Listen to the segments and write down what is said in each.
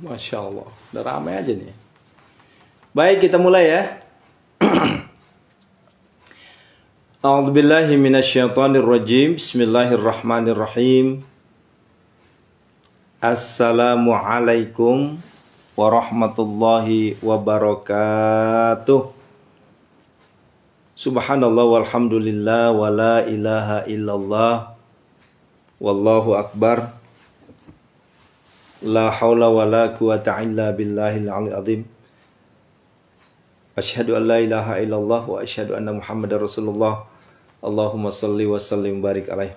Masya Allah, udah ramai aja nih. Baik, kita mulai ya. A'udzubillahi minasyaitonirrajim. Bismillahirrahmanirrahim. Assalamualaikum warahmatullahi wabarakatuh. Subhanallah walhamdulillah wa la ilaha illallah wallahu akbar. La haula wa la quwata illa billahil aliyil azim. Asyhadu an la ilaha illallah wa asyhadu anna Muhammadar Rasulullah. Allahumma salli wa sallim barik alaih.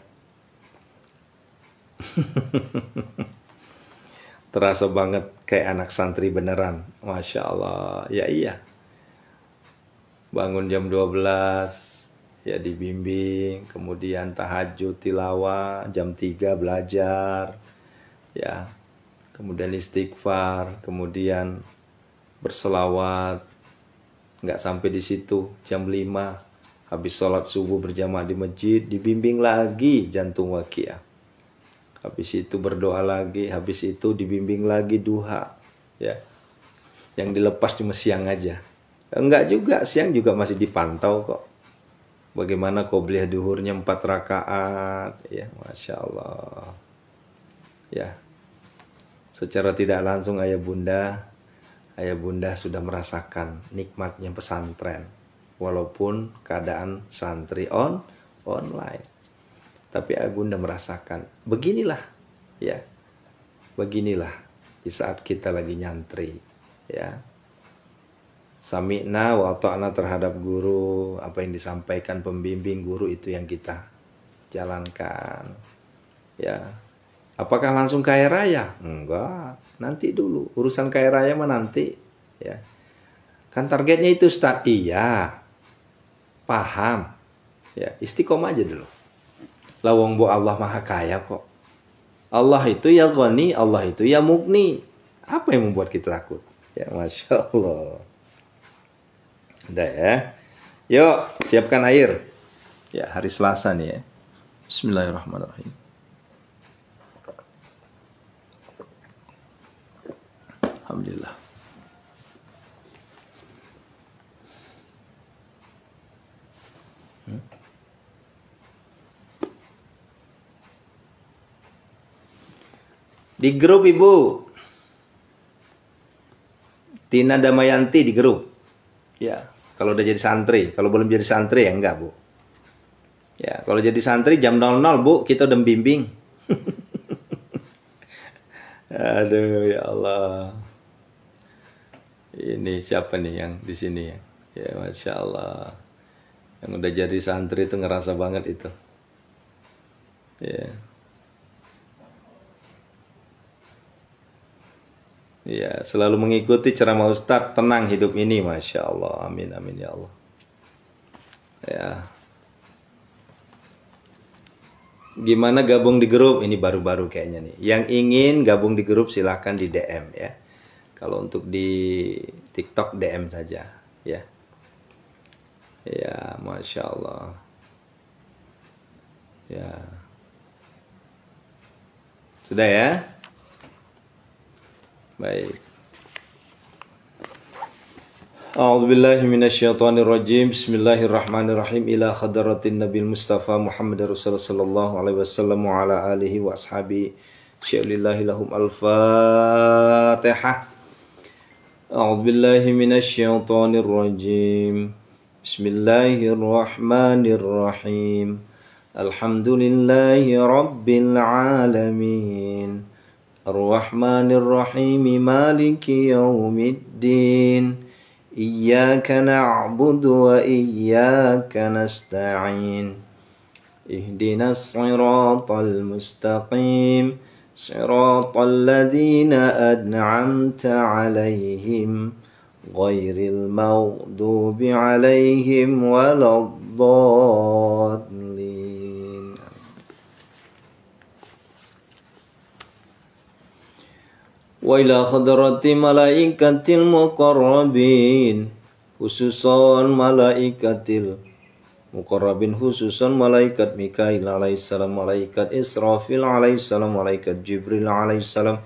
Terasa banget kayak anak santri beneran. Masya Allah. Ya iya. Bangun jam 12 ya dibimbing, kemudian tahajud tilawah, jam 3 belajar. Ya. Kemudian istighfar, kemudian berselawat. Nggak sampai di situ, jam 5 habis sholat subuh berjamaah di masjid, dibimbing lagi jantung waqiah. Habis itu berdoa lagi, habis itu dibimbing lagi duha. Ya. Yang dilepas cuma siang aja. Enggak juga, siang juga masih dipantau kok. Bagaimana qobliyah duhurnya 4 rakaat, ya, Masya Allah. Ya. Secara tidak langsung ayah bunda sudah merasakan nikmatnya pesantren. Walaupun keadaan santri online. Tapi ayah bunda merasakan, beginilah, ya. Beginilah di saat kita lagi nyantri, ya. Sami'na wa ta'na terhadap guru, apa yang disampaikan pembimbing guru itu yang kita jalankan. Ya. Apakah langsung kaya raya? Enggak, nanti dulu. Urusan kaya raya mah nanti, ya. Kan targetnya itu Ustaz. Iya. Paham. Ya, istiqomah aja dulu. Lawang bo Allah Maha Kaya kok. Allah itu ya Ghani, Allah itu ya Mugni. Apa yang membuat kita takut? Ya, Masya Allah. Udah ya. Yuk, siapkan air. Ya, hari Selasa nih ya. Bismillahirrahmanirrahim. Alhamdulillah. Di grup Ibu Tina Damayanti di grup. Ya, kalau udah jadi santri. Kalau belum jadi santri ya enggak, Bu. Ya, kalau jadi santri jam 00, Bu, kita udah bimbing. Aduh, ya Allah. Ini siapa nih yang di sini ya? Ya, Masya Allah. Yang udah jadi santri itu ngerasa banget itu. Ya. Ya, selalu mengikuti ceramah Ustadz, tenang hidup ini, Masya Allah. Amin, amin ya Allah. Ya. Gimana gabung di grup? Ini baru-baru kayaknya nih. Yang ingin gabung di grup silahkan di DM ya. Kalau untuk di TikTok DM saja ya. Ya, Masya Allah. Ya. Sudah ya? Baik. A'udzubillahi minasyaitonirrajim. Bismillahirrahmanirrahim. Ila khadratin Nabil Mustafa Muhammad Rasulullah sallallahu alaihi wasallam wa ala alihi wa ashabi syai'lillahi lahum al-Fatihah. A'udzubillahi minasyaitonirrajim. Bismillahirrahmanirrahim. Alhamdulillahi rabbil alamin. Ar-Rahmanir-Rahim. Maliki yaumiddin. Iyyaka na'budu wa iyyaka nasta'in. Ihdinas siratal mustaqim. Siratal ladzina an'amta 'alaihim ghairil maghdubi 'alaihim waladdallin. Wa ila khadrati malaikatil muqarrabin, khususan malaikatil muqarrabin, khususan malaikat Mikail alaihissalam, malaikat Israfil alaihissalam, malaikat Jibril alaihissalam,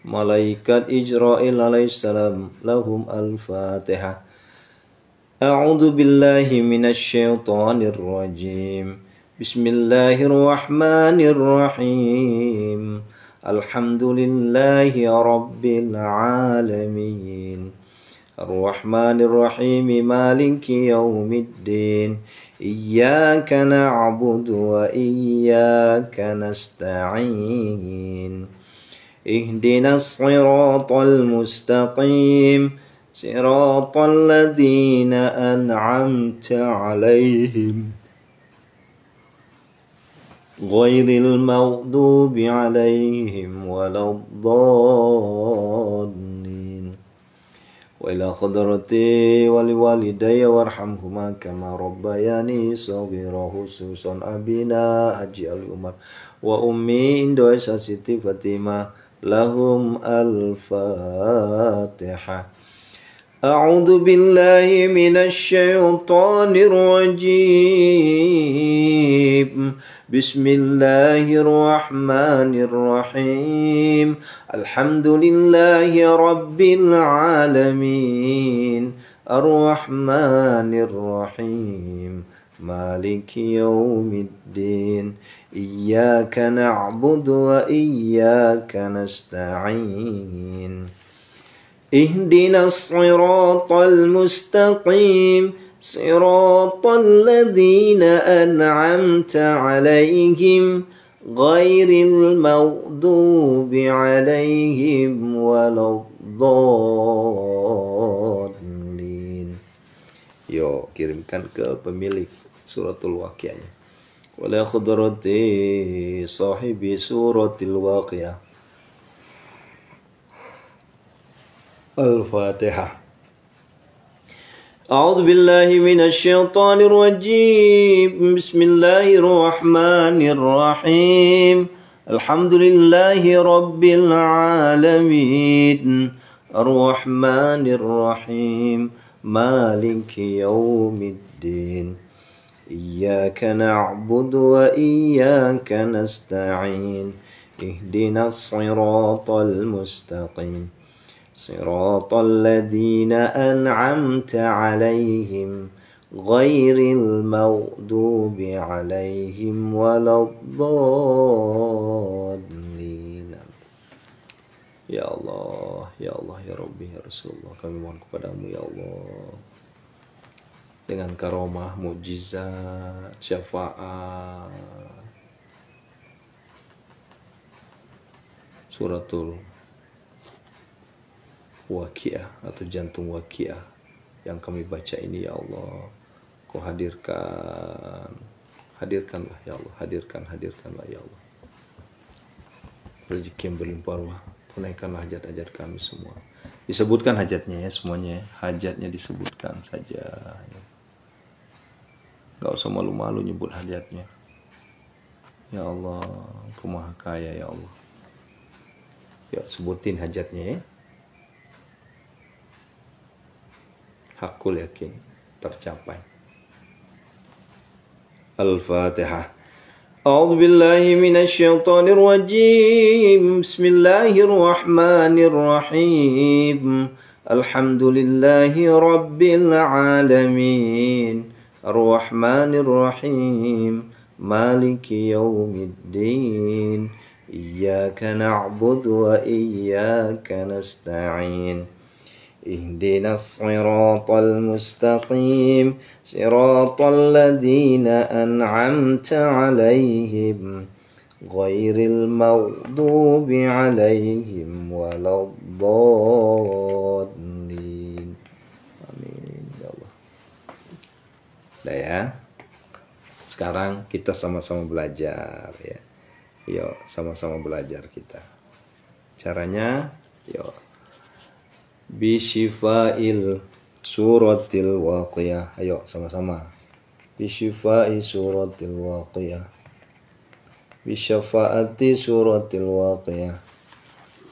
malaikat Israil alaihissalam. Lahum al-Fatihah. A'udzu billahi minasyaitonir rajim. Bismillahirrahmanirrahim. Alhamdulillahi rabbil alamin. Ar-Rahmanir-Rahim. Maliki yaumiddin. Iyyaka na'budu wa iyyaka nasta'in. Ihdinas siratal mustaqim. Siratal ladzina an'amta 'alaihim ghairil maghdubi 'alaihim waladdallin. Wa ila khadrati wali walidayya warhamhuma kama rabbayani shaghira, khususan abina Haji Ali Umar wa ummi Indonesia Siti Fatimah. Lahum al-Fatihah. A'udzu billahi minasy syaithanir rajim. Bismillahirrahmanirrahim. Alhamdulillahi rabbil alamin. Ar-Rahmanir-Rahim. Maliki yaumiddin. Iyyaka na'budu wa iyyaka nasta'in. Ihdinas siratal mustaqim. Siratal ladzina an'amta 'alaihim ghairil maghdubi 'alaihim waladdallin. Yo, kirimkan ke pemilik suratul Waqiah. Wala khadrati sahibi suratil Waqiah. Al-Fatihah. A'udzu billahi minasy syaithanir rajim. Bismillahirrahmanirrahim. Alhamdulillahi rabbil alamin. Ar-Rahmanir-Rahim. Maliki yaumiddin. Iyyaka na'budu wa iyyaka nasta'in. Ihdinas siratal mustaqim. Siratal ladzina an'amta 'alaihim ghairil maghdubi 'alaihim waladdallin. Ya Allah, ya Allah, ya Rabbi, ya Rasulullah, kami mohon kepadamu ya Allah, dengan karomah, mukjizat, syafaat suratul Waqiah atau jantung Waqiah yang kami baca ini ya Allah, Kau hadirkanlah ya Allah, hadirkanlah ya Allah, rezeki yang berlimpah ruah, tunaikanlah hajat-hajat kami semua. Disebutkan hajatnya ya, semuanya hajatnya disebutkan saja ya. Gak usah malu-malu nyebut hajatnya ya Allah, Kau maha kaya ya Allah. Ya, sebutin hajatnya ya. Hakul yakin tercapai. Al-Fatihah. A'udzu billahi minasy syaithanir rajim. Bismillahirrahmanirrahim. Alhamdulillahi rabbil alamin. Ar-Rahmanir-Rahim. Maliki yaumiddin. Iyyaka na'budu wa iyyaka nasta'in. Ihdinas siratal mustaqim. Siratal ladzina an'amta 'alaihim ghairil maghdubi 'alaihim waladdallin. Amin ya Allah. Udah ya. Sekarang kita sama-sama belajar ya. Yuk, sama-sama belajar kita. Caranya, yuk. Bisyifail suratil Waqiah. Ayo sama-sama. Bisyifai suratil Waqiah. Bisyafaati suratil Waqiah.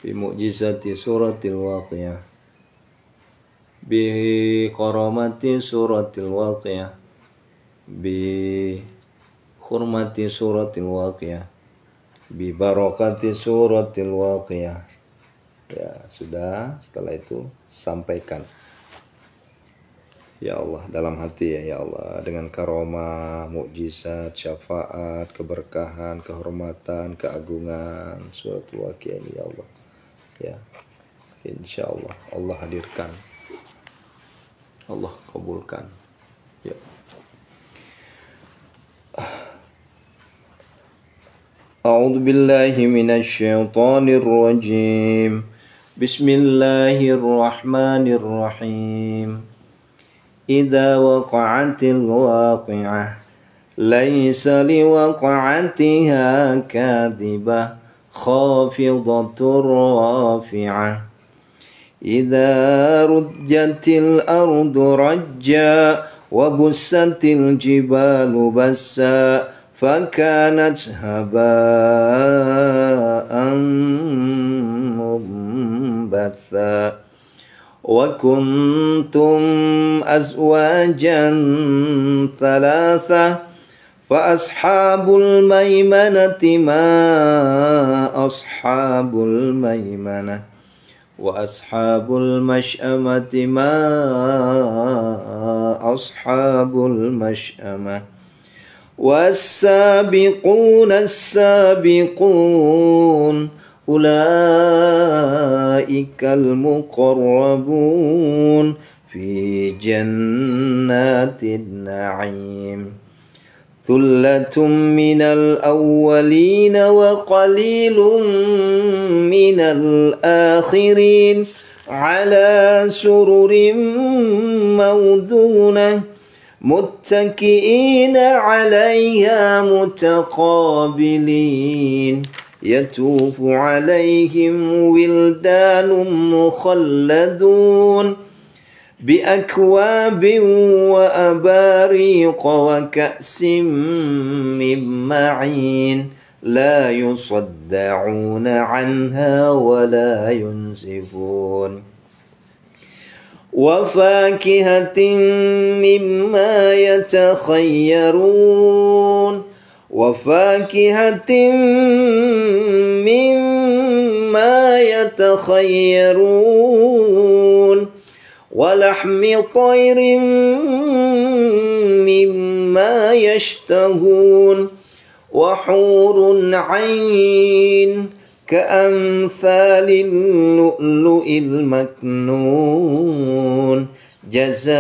Bimu'jizati suratil Waqiah. Biqaramati suratil Waqiah. Bihurmati suratil Waqiah. Bibarakati suratil Waqiah. Ya, sudah. Setelah itu sampaikan. Ya Allah, dalam hati ya Allah, dengan karomah, mukjizat, syafaat, keberkahan, kehormatan, keagungan suratul waqiah ini ya Allah. Ya. Insya Allah Allah hadirkan. Allah kabulkan. Ya. A'udzu billahi minasy syaithanir rajim. Bismillahirrahmanirrahim. Idza waqa'atil waqi'ah laisa liwaqa'atiha kadhibah khafidatur rafi'ah. Idza rujjatil ardu rajja wa bussatil jibalu bassa fakanat haba'an munbatha wa kuntum azwajan thalatha fa ashabul maimanati ma ashabul maimanah wa ashabul mash'amati ma ashabul mash'amah was-sabiquna as-sabiqun ulaikal muqarrabun fi jannatin na'im thullatun minal awwalin wa qalilun minal akhirin ala sururin mawdunah muttaki'ina 'alayha mutaqabilin yatufu 'alayhim wildanun mukhalladun بأكواب وأباريق وكأس من معين لا يصدعون عنها ولا ينزفون وفاكهة مما يتخيرون وفاكهة مما يتخيرون ولحم طير مما يشتهون وحور عين كأمثال اللؤلؤ المكنون جزاء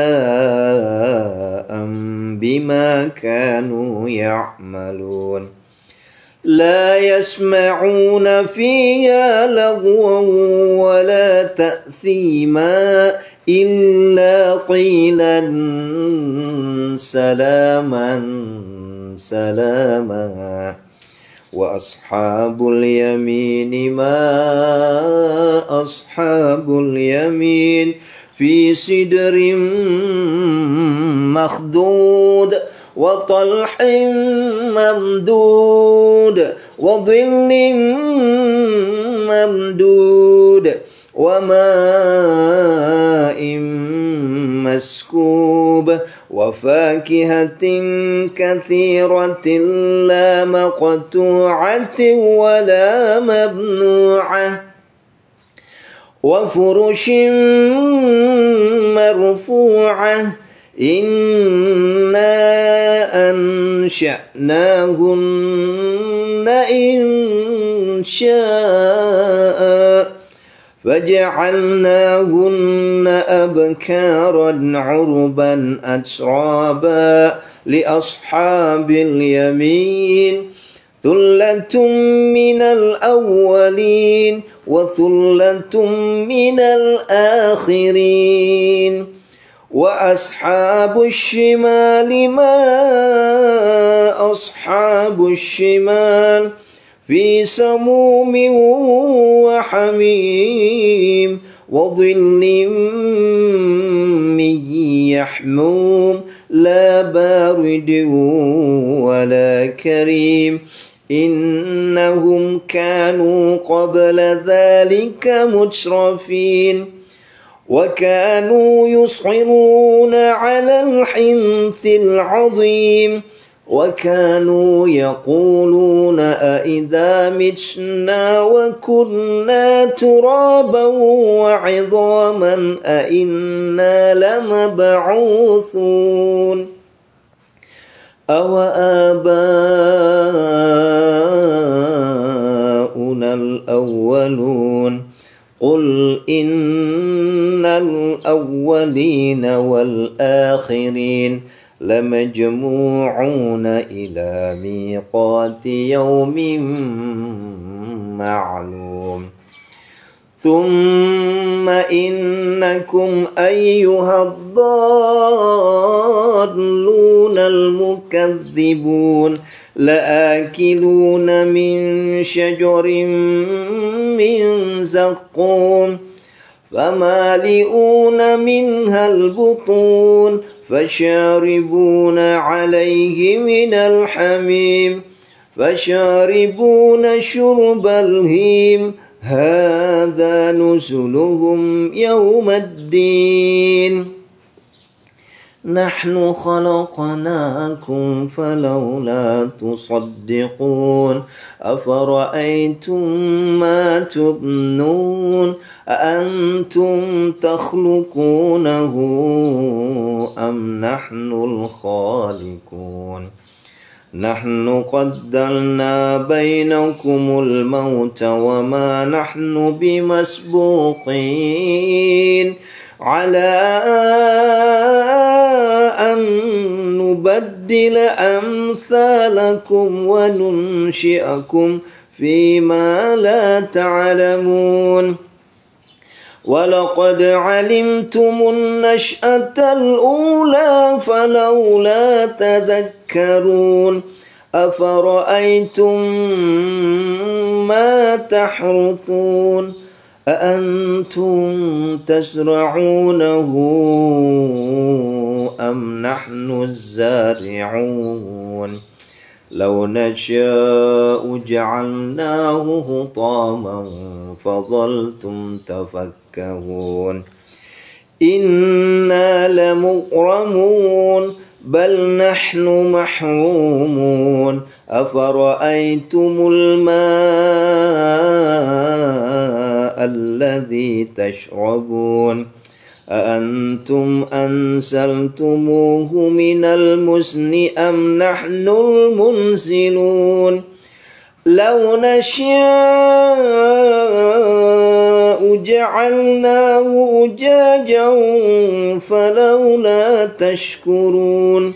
بما كانوا يعملون لا يسمعون فيها لغوا ولا تأثيما إلا قيلا سلاما سلاما وأصحاب اليمين ما أصحاب اليمين في سدر مخضود وطلح ممدود وظل ممدود وماء مسكوب وفاكهة كثيرة لا مقطوعة ولا ممنوعة وفرش مرفوعة إنا أنشأناهن إنشاء فجعلناهن أبكارا عربا أترابا لأصحاب اليمين ثلة من الأولين وثلة من الآخرين وأصحاب الشمال ما أصحاب الشمال في سموم وحميم وظل من يحموم لا بارد ولا كريم إنهم كانوا قبل ذلك مترفين وكانوا يصرون على الحنث العظيم وكانوا يقولون أإذا متنا وكنا ترابا وعظاما أإنا لمبعوثون أو آباؤنا الأولون قل إن الأولين والآخرين لمجموعون إلى ميقات يوم معلوم ثم إنكم أيها الضالون المكذبون لآكلون من شجر من زقوم فمالئون منها البطون فشاربون عليه من الحميم فشاربون شرب الهيم هذا نزلهم يوم الدين نحن خلقناكم فلولا تصدقون أفرأيتم ما تبنون أأنتم تخلقونه أم نحن الخالقون نحن قدرنا بينكم الموت وما نحن بمسبوقين على أن نبدل أمثالكم وننشئكم فيما لا تعلمون ولقد علمتم النشأة الأولى فلولا تذكرون أفرأيتم ما تحرثون أأنتم تزرعونه أم نحن الزارعون لو نشاء جعلناه حطاما فظلتم تفكهون إنا لمغرمون بل نحن محرومون أفرأيتم الماء الذي تشربون أأنتم أنزلتموه من المزن أم نحن المنزلون لو نشاء جعلناه أجاجا فلولا تشكرون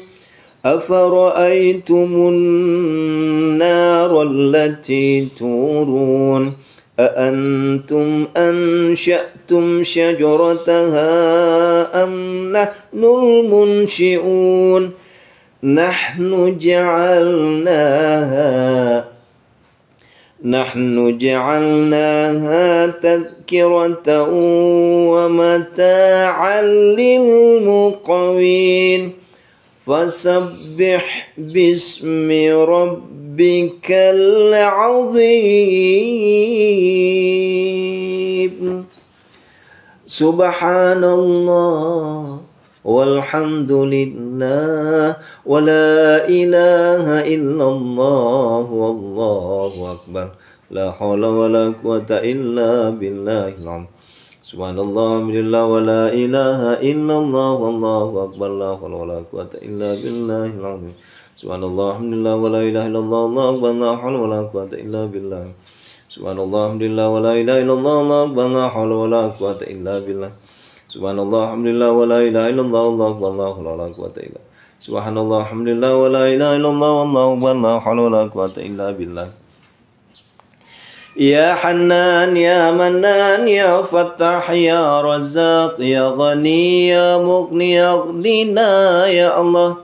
أفرأيتم النار التي تورون أأنتم أنشأتم شجرتها أم نحن المنشئون نحن جعلناها تذكرة ومتاعا للمقوين فسبح باسم ربك العظيم سبحان الله والحمد لله ولا إله إلا الله والله أكبر لا حول ولا قوة إلا بالله العظيم سبحان الله الحمد لله ولا إله إلا الله والله أكبر لا حول ولا قوة إلا بالله العظيم سبحان الله الحمد لله ولا إله إلا الله والله أكبر لا حول ولا قوة إلا بالله سبحان الله الحمد لله ولا إله إلا الله والله أكبر لا حول ولا قوة إلا بالله سبحان الله الحمد لله ولا إله إلا الله والله أكبر لا حول ولا قوة إلا سبحان الله الحمد لله ولا إله إلا الله والله أكبر لا حول ولا قوة إلا بالله يا حنان يا منان يا فتاح يا رزاق يا غني يا مغني أغننا يا الله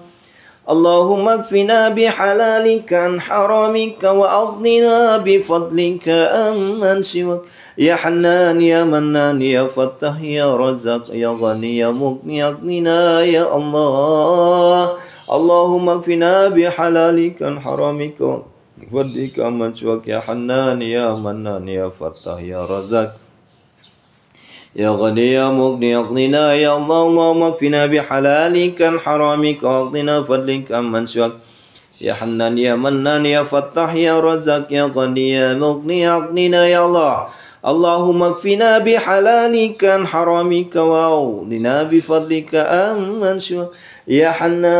اللهم اكفنا بحلالك عن حرامك وأغننا بفضلك عمن سواك يا حنان يا منان يا فتاح يا رزاق يا غني يا مغني أغننا يا الله اللهم اكفنا بحلالك عن حرامك بفضلك عمن سواك يا حنان يا منان يا فتاح يا رزاق يا غني يا مغني أغننا يا الله اللهم اكفنا بحلالك عن حرامك وأغننا بفضلك عمن سواك Ya Hannan ya Mannan ya Fattah ya Razak ya Ghani ya Mughni aghnina ya Allah. Allahumma kfina bihalalika an haramika wa aghnina bifadlika amman siwa. Ya Hannan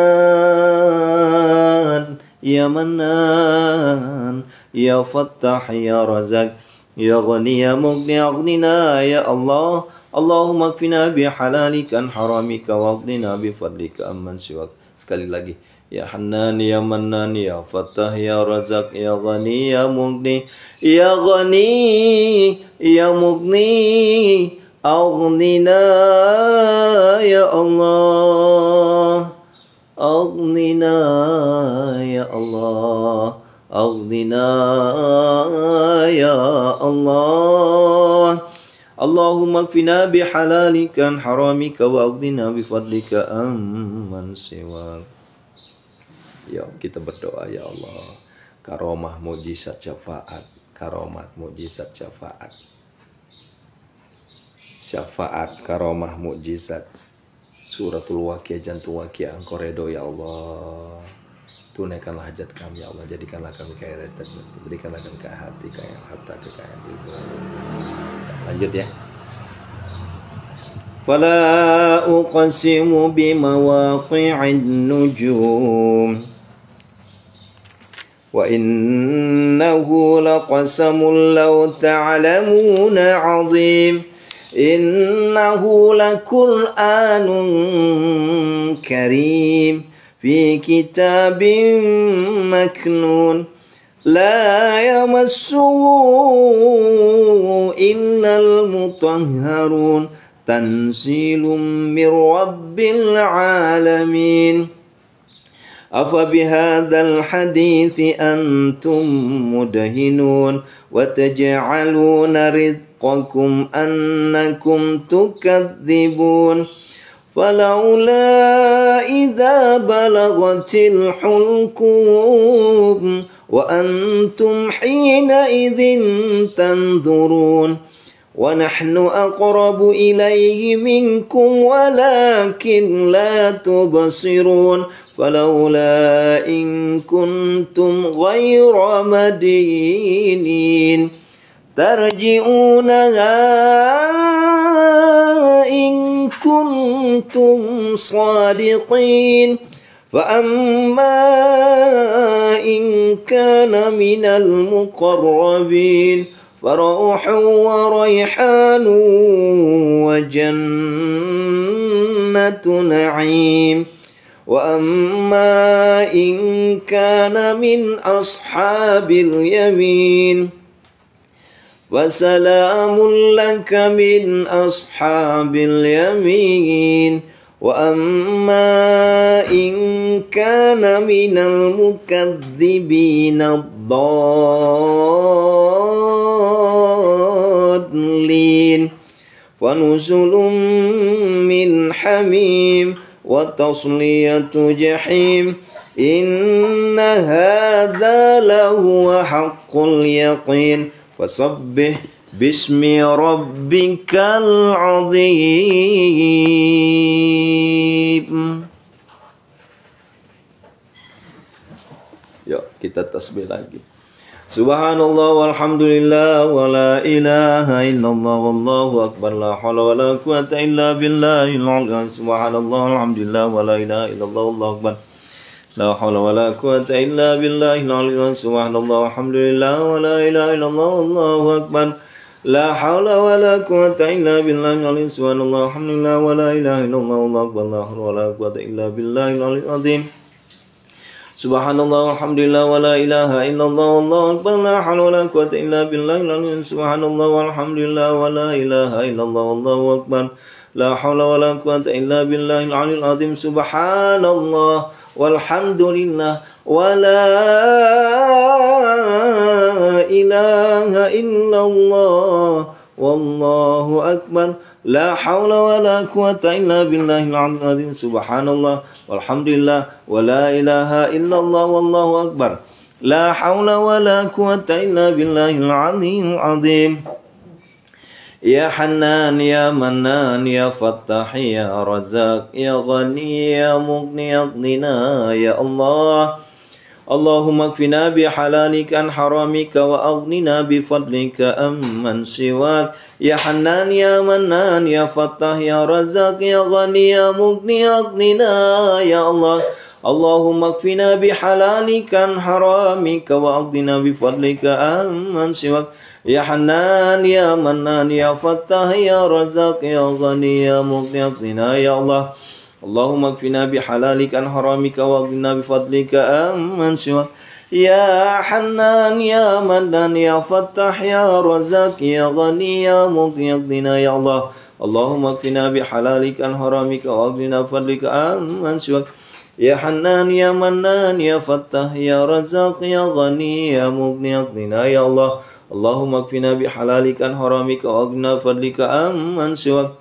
ya Mannan ya Fattah ya Razak ya Ghani ya Mughni aghnina ya Allah. Allahumma kfina bihalalika an haramika wa aghnina bifadlika amman siwa. Sekali lagi. Ya Hannan ya Mannan ya Fattah ya Razak ya Ghani ya Mughni ya Ghani ya Mughni aghnina ya Allah. Aghnina ya Allah. Aghnina ya Allah. Allahumma kfina bihalalika an haramika wa aghnina bifadlika amman siwak. Yuk kita berdoa, ya Allah, karomah mujizat syafaat, karomat mujizat syafaat, syafaat karomah mujizat suratul waqiah jantung waqiah engkau redo ya Allah. Tunaikanlah hajat kami ya Allah, jadikanlah kami kaya retak, berikanlah kami kaya hati, kaya harta, kekayaan ilmu. Lanjut ya. Fala uqsimu bimawaqi'in nujum wa innahu laqasamun law ta'lamuna 'azim. Innahu laqur'anun karim fi kitabin maknun la yamassuhu illal mutahharun tanzilum mir rabbil alamin. أفبهذا الحديث أنتم مدهنون وتجعلون رزقكم أنكم تكذبون فلولا إذا بلغت الحلقوم وأنتم حينئذ تنظرون ونحن أقرب إليه منكم ولكن لا تبصرون فلولا إن كنتم غير مدينين ترجعونها إن كنتم صادقين فأما إن كان من المقربين فروح وريحان وجنة نعيم وأما إن كان من أصحاب اليمين فسلام لك من أصحاب اليمين وأما إن كان من المكذبين الضالين فنزل من حميم وتصلية جحيم إن هذا لهو حق اليقين فسبح باسم ربك العظيم. Yuk kita tasbih lagi. Subhanallah walhamdulillah wa la ilaha illallah wallahu akbar la hawla wa la quwata illa billahil azim. Subhanallah walhamdulillah wa la ilaha illallah wallahu akbar la hawla wa la quwata illa billahil azim. Subhanallah walhamdulillah wa la ilaha illallah wallahu akbar la hawla wa la quwata illa billahil azim. Subhanallah walhamdulillah wa la ilaha illallah wallahu akbar la hawla wa la quwata illa billahil azim. Subhanallah walhamdulillah wa la ilaha illallah wallahu akbar la hawla wa la quwata illa billahil azim. Subhanallah walhamdulillah wa la ilaha illallah wallahu akbar la hawla wa la quwata illa billahil azim. Subhanallah walhamdulillah wa la ilaha illallah wallahu akbar la hawla wa la quwata illa billahil azim. Subhanallah walhamdulillah wa la ilaha illallah wallahu akbar la hawla wa la quwata illa billahil azim. Ya Hannan ya Mannan ya Fattah ya Razak ya Ghani ya Mughni aghnina ya Allah. Allahumma kfina bihalalika an haramika wa aghnina bifadlika amman siwak. Ya Hannan ya Mannan ya Fattah ya Razzaq ya Ghani ya Mughni aghnina ya Allah. Allahumma kfina bihalalika an haramika wa aghnina bifadlika amman siwak. Ya Hannan ya Mannan ya Fattah ya Razzaq ya Ghani ya Mughni aghnina ya Allah. Allahumma kfina bihalalika an haramika wa aghnina bifadlika amman siwak. Ya Hannan ya Mannan ya Fattah ya Razzaq ya Ghani ya Mughni aghnina ya Allah. Allahumma kfina bihalalika an haramika wa aghnina bifadlika amman siwak. Ya Hannan ya Mannan ya Fattah ya Razzaq ya Ghani ya Mughni aghnina ya Allah. Allahumma kfina bihalalika an haramika wa aghnina bifadlika amman siwak.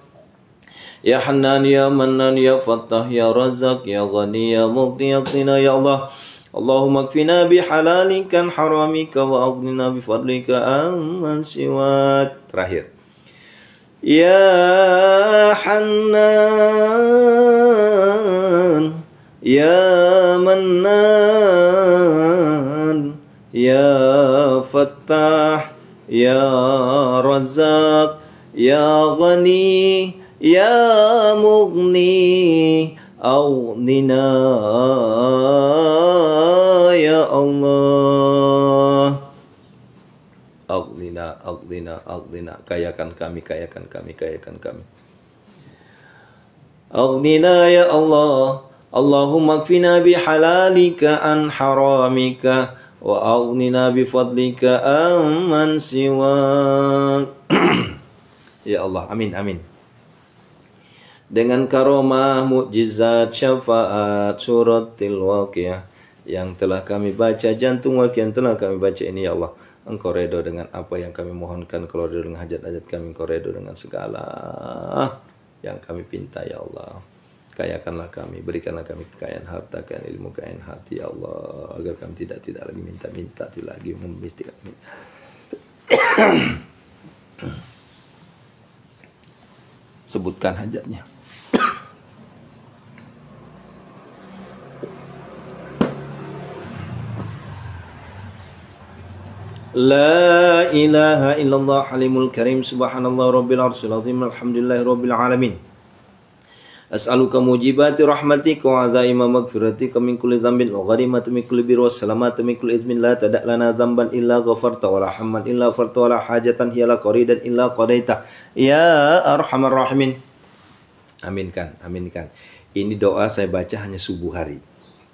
Ya Hannan ya Mannan ya Fattah ya Razzaq ya Ghani ya Mughni aghnina ya Allah. Allahumma kfina bihalalika an haramika wa aghnina bifadlika amman siwak. Terakhir. Ya Hannan ya Mannan ya Fattah ya Razzaq ya Ghani ya Mughni aghnina ya Allah. Aghnina, aghnina, aghnina. Kayakan kami, kayakan kami, kayakan kami. Aghnina ya Allah. Allahumma kfina bihalalika an haramika wa aghnina bifadlika amman siwak. Ya Allah, amin, amin. Dengan karomah, mukjizat, syafaat, suratil Waqiah yang telah kami baca, jantung Waqiah yang telah kami baca ini, ya Allah, Engkau redha dengan apa yang kami mohonkan. Kalau redha dengan hajat-hajat kami, Engkau redha dengan segala yang kami pinta, ya Allah. Kayakanlah kami, berikanlah kami kekayaan harta, kekayaan ilmu, kekayaan hati, ya Allah, agar kami tidak lagi minta-minta, tidak lagi membisikkan. Sebutkan hajatnya. La ilaha illallah halimul karim subhanallah rabbil arsyil azim alhamdulillahi rabbil alamin. As'aluka mujibati rahmatika wa azaima maghfiratika min kulli dhanbin wa gharimati min kulli birri wa salamati min kulli ithmin la tada' lana dhanban illa ghafarta wa la hamman illa farta wa la hajatan hiya la qaridan illa qadaita ya arhamar rahimin. Aminkan, aminkan. Ini doa saya baca hanya subuh hari.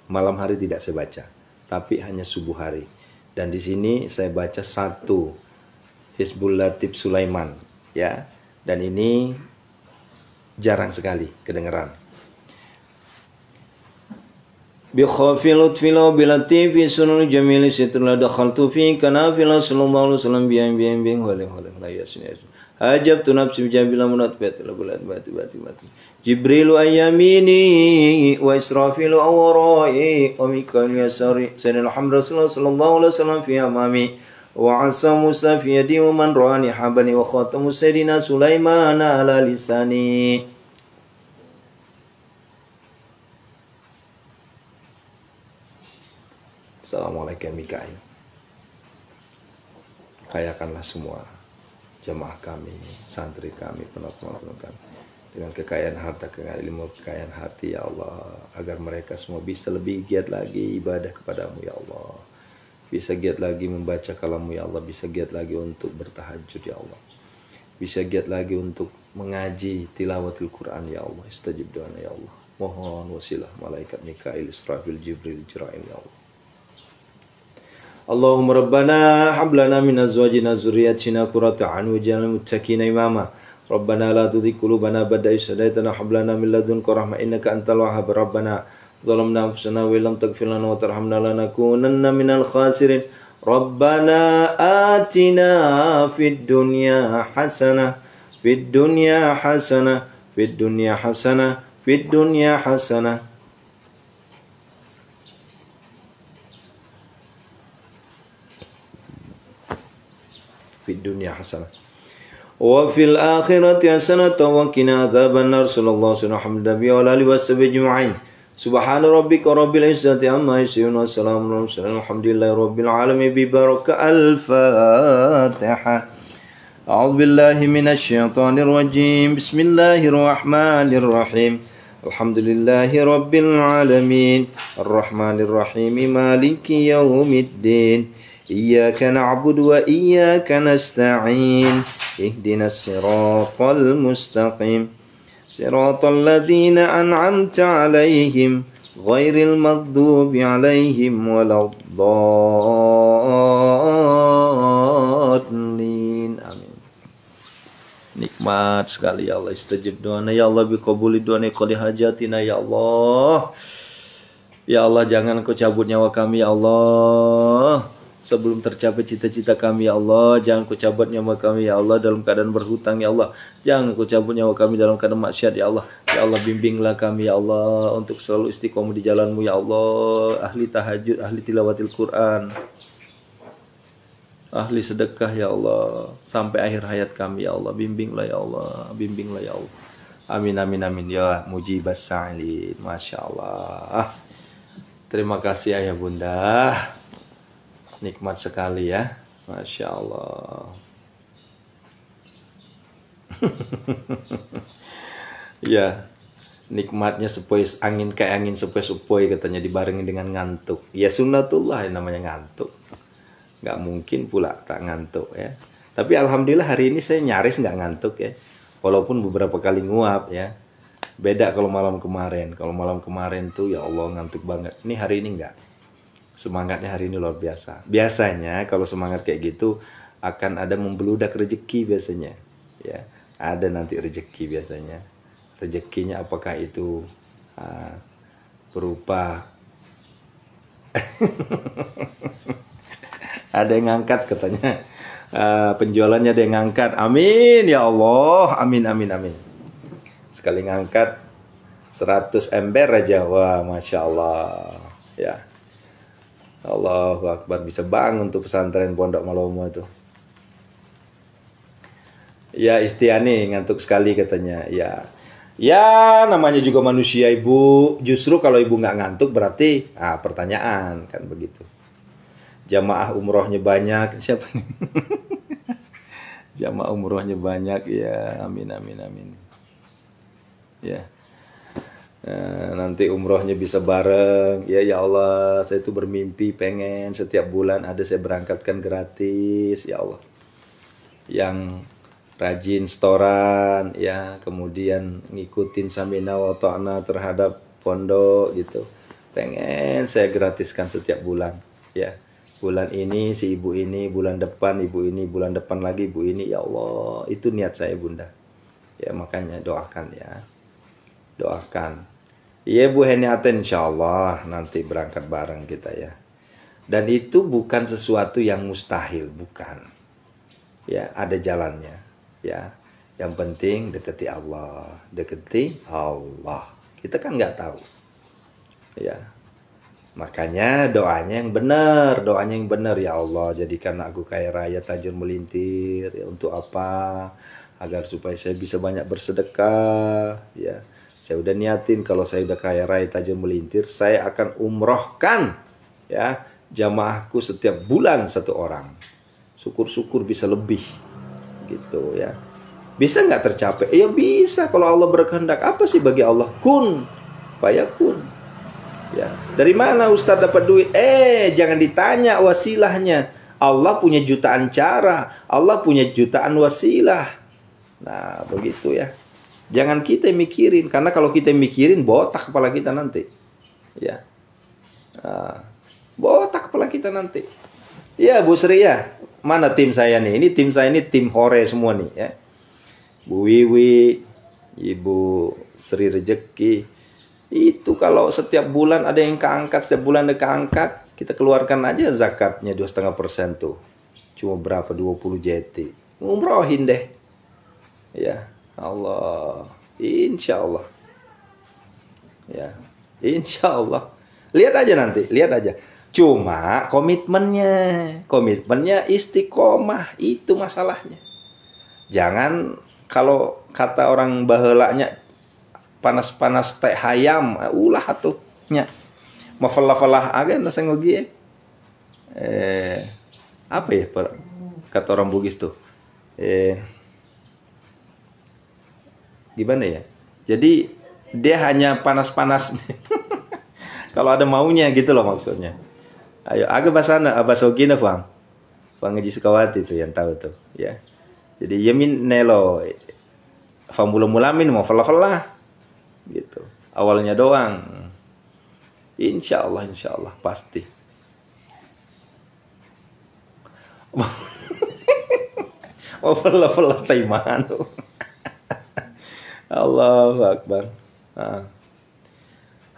Malam hari tidak saya baca, tapi hanya subuh hari. Dan di sini saya baca satu Hizbul Latif Sulaiman, ya. Dan ini jarang sekali kedengeran. Bi khafi lutfi la bi latifi sunul jamili sitrul dakhaltu fi kanafila sallallahu alaihi wasallam bi wa yasin hajabtu nafsi bi jabila munatbat la bulat bati Jibrilu ayyamini wa Israfilu awwarai wa Mikail yasari sayyidina Muhammad Rasulullah sallallahu alaihi wasallam fi amami wa asa Musa fi yadi wa man rani habani wa khatamu sayyidina Sulaiman ala lisani. Assalamualaikum Mikail. Kayakanlah semua jemaah kami, santri kami, penonton kami dengan kekayaan harta, kekayaan ilmu, kekayaan hati, ya Allah, agar mereka semua bisa lebih giat lagi ibadah kepadamu, ya Allah, bisa giat lagi membaca kalammu, ya Allah, bisa giat lagi untuk bertahajud, ya Allah, bisa giat lagi untuk mengaji tilawatul Quran, ya Allah. Istajib doa, ya Allah. Mohon wasilah malaikat Mikail, Israfil, Jibril, Jirail, ya Allah. Allahumma rabbana hablana min azwajina zurriyatina qurrata a'yun waj'alna muttaqina imama. Rabbana la tuzigh qulubana ba'da idh hadaytana wa hab lana min ladunka rahmah innaka antal wahhab. Rabbana zalamna anfusana wa illam taghfir lana wa tarhamna lanakunanna minal khasirin. Rabbana atina fid dunya hasanah fid dunya hasanah fid dunya hasanah fid dunya hasanah fid dunya hasanah wa fil akhirati hasanatan wa qina adzabannar. Sallallahu alaihi wa sallam wa alihi washabihi ajma'in. Subhana rabbika rabbil izzati amma yasifun wa salamun alal mursalin walhamdulillahi rabbil alamin bi baraka al-Fatihah. A'udzu billahi minasy syaithanir rajim. Bismillahirrahmanirrahim. Alhamdulillahi rabbil alamin. Arrahmanir rahim. Maliki yaumiddin. Iyyaka na'budu wa iyyaka nasta'in. Ihdinas siratal mustaqim. صراط الذين أنعمت عليهم غير المغضوب عليهم ولا الضالين آمين. Nikmat sekali ya Allah, istajib doana ya Allah, biqabuli doana qali hajatina ya Allah. Ya Allah, jangan Kau cabut nyawa kami ya Allah. Sebelum tercapai cita-cita kami ya Allah, jangan Kau cabut nyawa kami ya Allah dalam keadaan berhutang ya Allah. Jangan Kau cabut nyawa kami dalam keadaan maksiat ya Allah. Ya Allah, bimbinglah kami ya Allah untuk selalu istiqomah di jalan-Mu ya Allah. Ahli tahajud, ahli tilawatil Quran, ahli sedekah ya Allah, sampai akhir hayat kami ya Allah. Bimbinglah ya Allah, bimbinglah ya Allah. Amin amin amin ya mujibas sa'ilin. Masya Allah. Terima kasih ayah bunda. Nikmat sekali ya, Masya Allah. Ya, nikmatnya sepoi angin kayak angin sepoi-sepoi katanya dibarengi dengan ngantuk. Ya sunnatullah yang namanya ngantuk. Nggak mungkin pula tak ngantuk ya. Tapi alhamdulillah hari ini saya nyaris nggak ngantuk ya. Walaupun beberapa kali nguap ya. Beda kalau malam kemarin. Kalau malam kemarin tuh ya Allah ngantuk banget. Ini hari ini nggak. Semangatnya hari ini luar biasa. Biasanya kalau semangat kayak gitu akan ada membeludak rezeki biasanya. Ya, ada nanti rezeki biasanya. Rezekinya apakah itu berupa ada yang ngangkat katanya. Penjualannya ada yang ngangkat. Amin ya Allah. Amin amin amin. Sekali ngangkat 100 ember aja. Wah, Masya Allah. Ya. Allahu Akbar, bisa bangun tuh pesantren Pondok Malomo itu. Ya Istiani ngantuk sekali katanya. Ya, ya namanya juga manusia ibu. Justru kalau ibu nggak ngantuk berarti pertanyaan kan begitu. Jamaah umrohnya banyak. Siapa? Jamaah umrohnya banyak ya. Amin amin amin. Ya. Nanti umrohnya bisa bareng ya. Ya Allah, saya itu bermimpi pengen setiap bulan ada saya berangkatkan gratis ya Allah, yang rajin setoran ya, kemudian ngikutin samina wa ta'na terhadap pondok gitu, pengen saya gratiskan setiap bulan ya. Bulan ini si ibu ini, bulan depan ibu ini, bulan depan lagi ibu ini ya Allah. Itu niat saya bunda ya, makanya doakan ya, doakan. Iya Bu Heniaten, insya Allah nanti berangkat bareng kita ya. Dan itu bukan sesuatu yang mustahil, bukan. Ya, ada jalannya. Ya, yang penting deketi Allah, deketi Allah. Kita kan nggak tahu. Ya, makanya doanya yang benar, doanya yang benar ya Allah. Jadikan aku kaya raya tajur melintir. Ya, untuk apa? Agar supaya saya bisa banyak bersedekah. Ya. Saya udah niatin kalau saya udah kaya raya tajam melintir, saya akan umrohkan ya jamaahku setiap bulan 1 orang. Syukur-syukur bisa lebih gitu ya. Bisa nggak tercapai? Ya bisa kalau Allah berkehendak. Apa sih bagi Allah? Kun fayakun. Ya. Dari mana Ustadz dapat duit? Jangan ditanya wasilahnya. Allah punya jutaan cara, Allah punya jutaan wasilah. Nah, begitu ya. Jangan kita mikirin, karena kalau kita mikirin botak kepala kita nanti. Ya. Botak kepala kita nanti. Ya, Bu Sri ya. Mana tim saya nih? Ini tim saya, ini tim hore semua nih ya. Bu Wiwi, Ibu Sri Rejeki. Itu kalau setiap bulan ada yang keangkat, setiap bulan ada keangkat, kita keluarkan aja zakatnya 2,5% tuh. Cuma berapa? 20 JT. Umrohin deh. Ya. Allah, insya Allah ya, insya Allah. Lihat aja nanti, lihat aja. Cuma komitmennya istiqomah, itu masalahnya. Jangan kalau kata orang bahelanya panas-panas teh hayam, ulah tuh nya mafalah-falah aga nasa ngogi apa ya kata orang Bugis tuh gimana ya, jadi dia hanya panas-panas kalau ada maunya gitu loh maksudnya. Ayo aga basana abasogina fang Ngaji Sukawati itu yang tahu tuh ya. Jadi yamin nelo famula mulamin mau falah gitu awalnya doang. Insya Allah pasti. Mau falah taimanu. Allahu Akbar.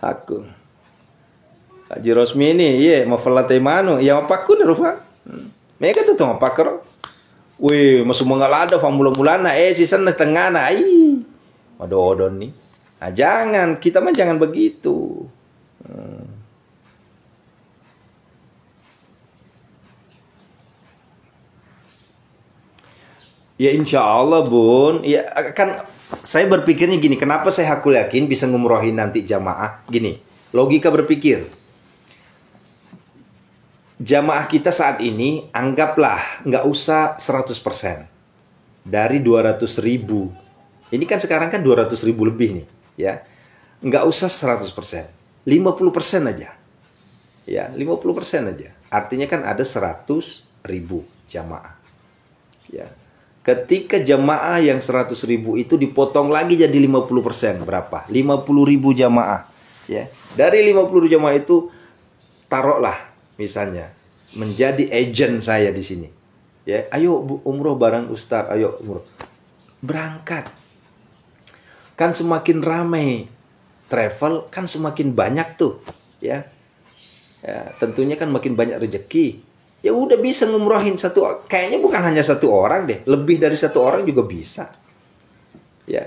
Aku Haji Rosmi ini iya mau falah taimanu ya apaku nih Rufa. Mereka tuh apa kero? Wih, masuk mengalada famula-mulana season setengah na odon nih. Nah, jangan, kita mah jangan begitu. Ya insya Allah Bun. Ya kan saya berpikirnya gini, kenapa saya hakul yakin bisa ngumrohin nanti jamaah? Gini, logika berpikir. Jamaah kita saat ini anggaplah nggak usah 100% dari 200.000. Ini kan sekarang kan 200.000 lebih nih, ya. Nggak usah 100%, 50% aja. Ya, 50% aja. Artinya kan ada 100.000 jamaah. Ya. Ketika jamaah yang 100.000 itu dipotong lagi jadi 50%, berapa? 50.000 jamaah, ya. Dari 50.000 jamaah itu taruhlah misalnya menjadi agent saya di sini, ya, ayo umroh bareng Ustaz, ayo umroh, berangkat. Kan semakin ramai travel, kan semakin banyak tuh, ya. Ya, tentunya kan makin banyak rezeki. Ya udah bisa ngumrohin kayaknya bukan hanya satu orang deh, lebih dari satu orang juga bisa, ya.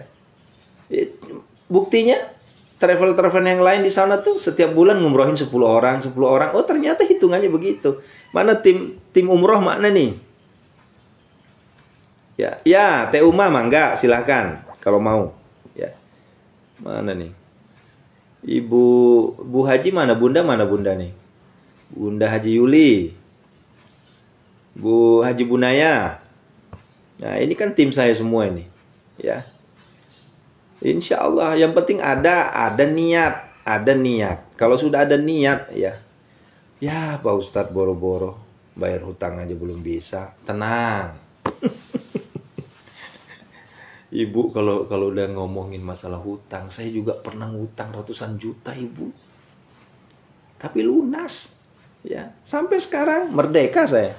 Buktinya travel yang lain di sana tuh setiap bulan ngumrohin 10 orang. Oh ternyata hitungannya begitu. Mana tim umroh mana nih? Ya, Teh Uma mangga silahkan kalau mau. Ya, mana nih? Bu Haji mana? Bunda nih? Bunda Haji Yuli, Bu Haji Bunaya. Nah ini kan tim saya semua ini, ya. Insya Allah, yang penting ada niat. Kalau sudah ada niat, ya Pak Ustadz boro-boro bayar hutang aja belum bisa. Tenang. Ibu kalau udah ngomongin masalah hutang, saya juga pernah ngutang ratusan juta Ibu. Tapi lunas, ya. Sampai sekarang merdeka saya,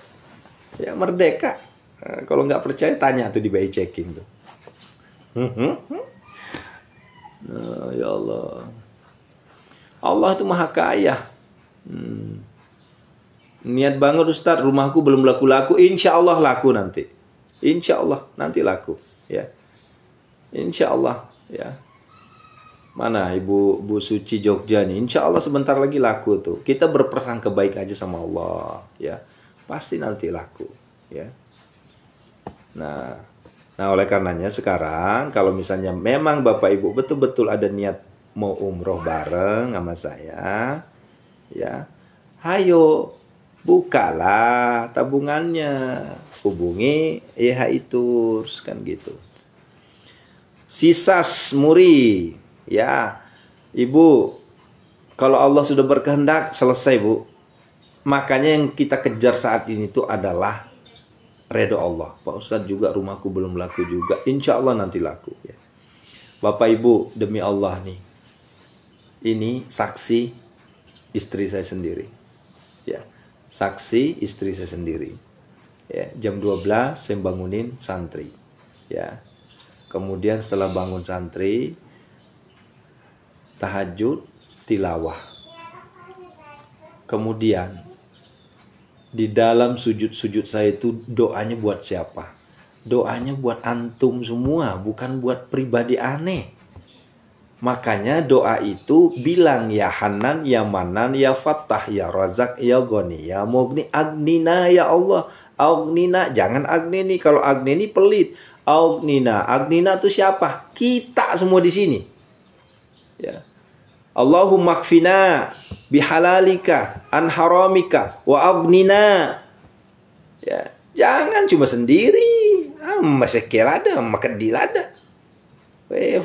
ya merdeka. Nah, kalau nggak percaya tanya tuh di BI checking tuh. Nah, ya Allah. Allah itu maha kaya. Niat banget Ustadz, rumahku belum laku-laku. Insya Allah laku nanti. Insya Allah nanti laku, ya. Insya Allah, ya. Mana Bu Suci Jogja nih? Insya Allah sebentar lagi laku tuh. Kita berprasangka baik aja sama Allah, ya. Pasti nanti laku, ya. Nah, oleh karenanya sekarang kalau misalnya memang Bapak Ibu betul-betul ada niat mau umroh bareng sama saya, ya, ayo bukalah tabungannya, hubungi YHI Tours kan gitu. Sisas Muri, ya, Ibu, kalau Allah sudah berkehendak selesai Bu. Makanya yang kita kejar saat ini tuh adalah redha Allah. Pak Ustadz juga rumahku belum laku juga. Insya Allah nanti laku, ya. Bapak Ibu, demi Allah nih, ini saksi istri saya sendiri, ya. Saksi istri saya sendiri, ya. Jam 12 saya bangunin santri, ya. Kemudian setelah bangun santri, tahajud, tilawah. Kemudian di dalam sujud-sujud saya itu doanya buat siapa? Doanya buat antum semua, bukan buat pribadi aneh. Makanya doa itu bilang ya Hanan, ya Manan, ya Fattah, ya Razak, ya Ghani, ya Mughni, Agnina ya Allah. Agnina, jangan Agnini. Kalau Agnini pelit. Agnina, Agnina itu siapa? Kita semua di sini. Ya. Allahumma kfina bihalalika an haramika wa aghnina. Ya, jangan cuma sendiri. Masih kira ada, makadil ada.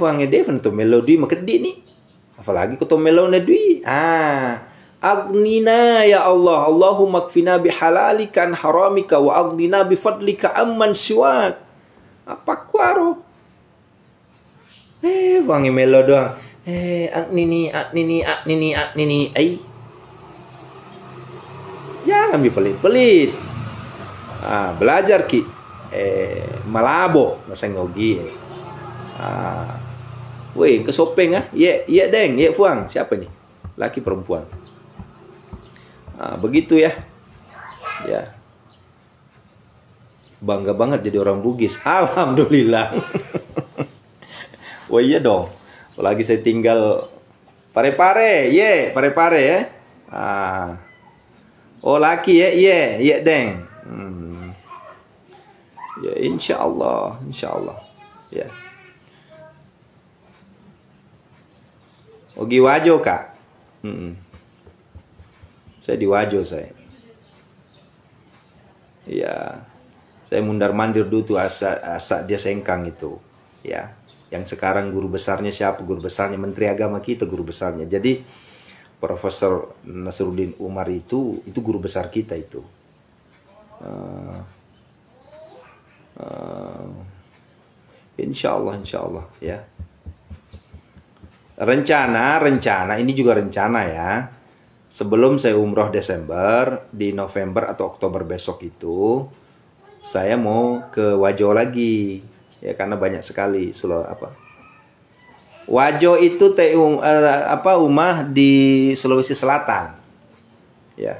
Fange defen to melodi makadi ni. Apalagi ko to melodi. Aghnina ya Allah. Allahumma kfina bihalalika an haramika wa aghnina bifadlika amman siwak. Apa kuaro? Fange melo doang. Nini. Ay. Jangan pelit-pelit. Belajar ki. Malabo masa ngogi. Weh, kesopeng Ye deng, ye fuang. Siapa nih? Laki perempuan. Begitu ya. Ya. Bangga banget jadi orang Bugis. Alhamdulillah. Wah iya dong. Lagi saya tinggal pare-pare ya. Oh laki ya, ye deng. Ya insya Allah. Ya. Ogi Wajo kak. Saya di Wajo saya. Ya. Saya mundar-mandir dulu tuh asa dia sengkang itu. Ya. Yang sekarang guru besarnya siapa? Guru besarnya Menteri Agama kita guru besarnya. Jadi Profesor Nasruddin Umar itu guru besar kita itu. Insya Allah ya. Rencana ini juga rencana ya. Sebelum saya umroh Desember, di November atau Oktober besok itu saya mau ke Wajo lagi. Ya karena banyak sekali Wajo itu umah di Sulawesi Selatan. Ya.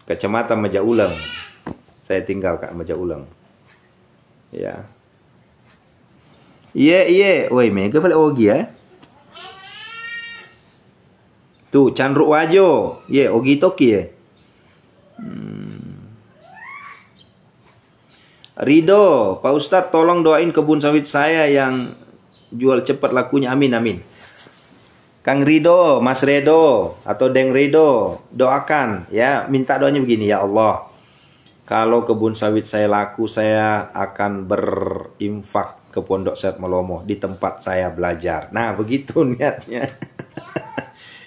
Kecamatan Majauleng. Saya tinggal Kak Majauleng. Ya. Iya. Woi, mega pala ogi ya. Tuh, Chandru Wajo. Ogi toki ya. Rido, Pak Ustadz tolong doain kebun sawit saya yang jual cepat lakunya. Amin. Kang Rido, Mas Redo, atau Deng Rido, doakan ya. Minta doanya begini, ya Allah. Kalau kebun sawit saya laku, saya akan berinfak ke Pondok Sehat Melomo di tempat saya belajar. Nah, begitu niatnya.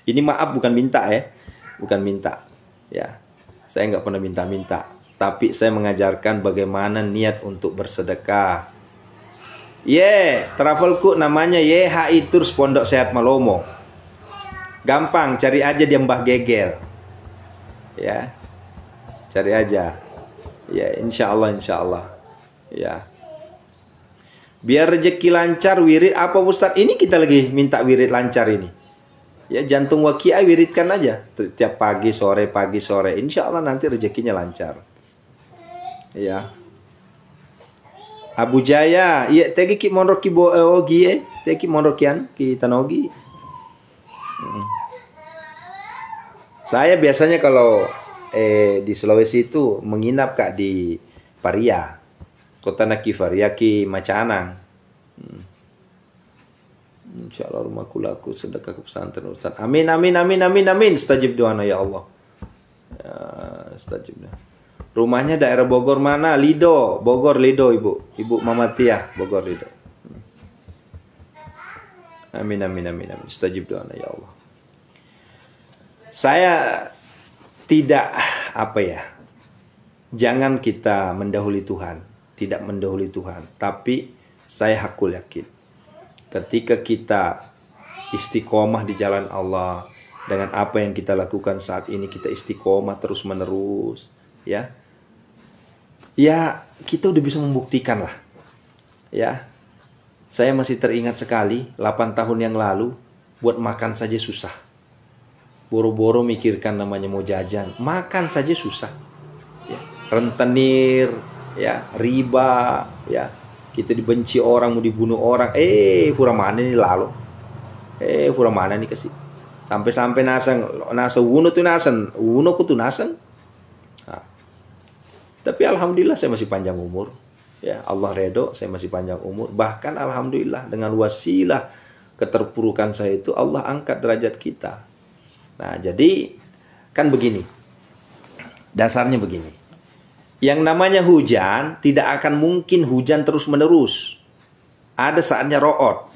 Ini maaf bukan minta ya. Bukan minta. Ya. Saya nggak pernah minta-minta. Tapi saya mengajarkan bagaimana niat untuk bersedekah. Travelku namanya YHI Tours Pondok Sehat Melomo. Gampang, cari aja di Mbah Gegel. Ya. Cari aja. Ya, insya Allah. Ya. Biar rezeki lancar, wirid apa Ustadz? Ini kita lagi minta wirid lancar ini. Ya, jantung wakia wiridkan aja. Tiap pagi sore. Insya Allah nanti rezekinya lancar. Ya. Abu Jaya, tegi ki monroki ogi tegi monrokian ki tanogi. Saya biasanya kalau di Sulawesi itu menginap Kak di Paria. Kota Naki Paria ki Macanang. Insyaallah rumahku laku sedekah ke pesantren Ustaz. Amin. Stajib doana ya Allah. Ya, stajib dah. Rumahnya daerah Bogor mana? Lido, Bogor Lido Ibu Mama Tia, Bogor Lido. Amin. Stajib doa ya Allah. Saya tidak jangan kita mendahului Tuhan, tidak mendahului Tuhan, tapi saya hakul yakin ketika kita istiqomah di jalan Allah dengan apa yang kita lakukan saat ini, kita istiqomah terus menerus, ya. Ya, kita udah bisa membuktikan lah. Ya. Saya masih teringat sekali 8 tahun yang lalu buat makan saja susah. Boro-boro mikirkan namanya mau jajan, makan saja susah. Ya. Rentenir, ya, riba, ya. Kita dibenci orang, mau dibunuh orang. Pura mana nih lalu? Pura mana nih kasih? Sampai-sampai nasang uno tuh nasang, uno ku tuh nasang. Tapi alhamdulillah saya masih panjang umur. Ya, Allah redho, saya masih panjang umur. Bahkan alhamdulillah dengan wasilah keterpurukan saya itu, Allah angkat derajat kita. Nah, jadi kan begini. Dasarnya begini. Yang namanya hujan, tidak akan mungkin hujan terus-menerus. Ada saatnya ro'ot.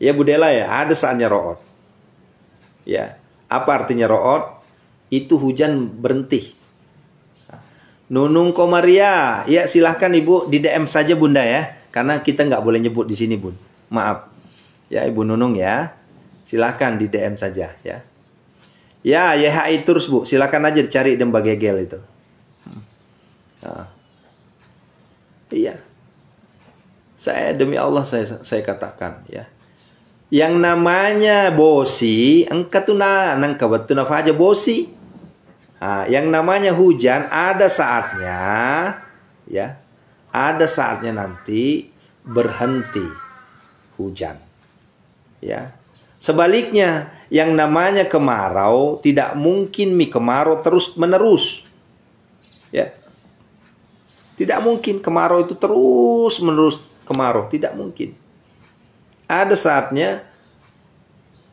Ya Budela ya, ada saatnya ro'ot. Ya, apa artinya ro'ot? Itu hujan berhenti. Nunung Komaria, ya silahkan Ibu di DM saja Bunda ya, karena kita nggak boleh nyebut di sini Bun. Maaf, ya Ibu Nunung ya, silahkan di DM saja ya. Ya YHI terus Bu, silahkan aja dicari Demba Gegel itu. Nah. Iya, saya demi Allah saya katakan ya, yang namanya bosi, engkatuna nangkabatuna faja bosi. Nah, yang namanya hujan ada saatnya, ya, ada saatnya nanti berhenti hujan, ya. Sebaliknya, yang namanya kemarau tidak mungkin kemarau terus menerus, ya. Tidak mungkin kemarau itu terus menerus kemarau, tidak mungkin. Ada saatnya,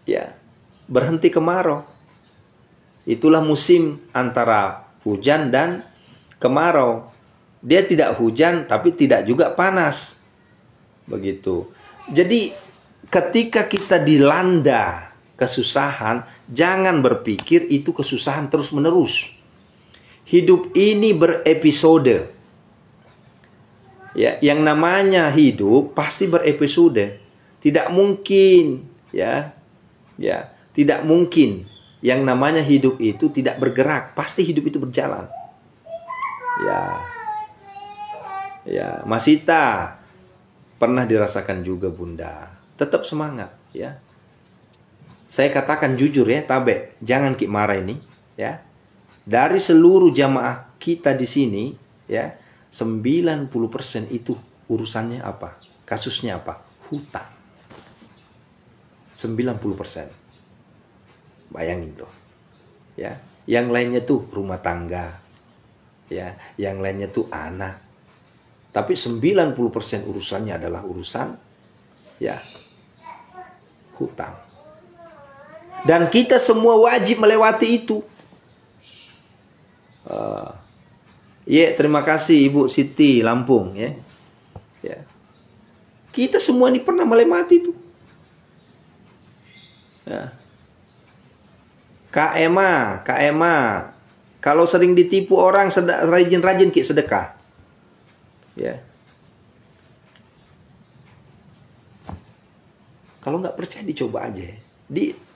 ya, berhenti kemarau. Itulah musim antara hujan dan kemarau. Dia tidak hujan tapi tidak juga panas. Begitu. Jadi ketika kita dilanda kesusahan, jangan berpikir itu kesusahan terus-menerus. Hidup ini berepisode. Ya, yang namanya hidup pasti berepisode. Tidak mungkin, ya. Ya, tidak mungkin yang namanya hidup itu tidak bergerak, pasti hidup itu berjalan. Ya, ya, Masita pernah dirasakan juga Bunda. Tetap semangat, ya. Saya katakan jujur ya, Tabe, jangan Ki marah ini, ya. Dari seluruh jamaah kita di sini, ya, 90% itu urusannya apa? Kasusnya apa? Hutang. 90%. Bayangin tuh, ya. Yang lainnya tuh rumah tangga, ya. Yang lainnya tuh anak. Tapi 90% urusannya adalah urusan, ya, hutang. Dan kita semua wajib melewati itu. Ya, terima kasih Ibu Siti Lampung, ya. Ya. Kita semua ini pernah melewati itu. Ya. Kak Emma, kalau sering ditipu orang, rajin-rajin Ki sedekah. Ya. Kalau nggak percaya dicoba aja.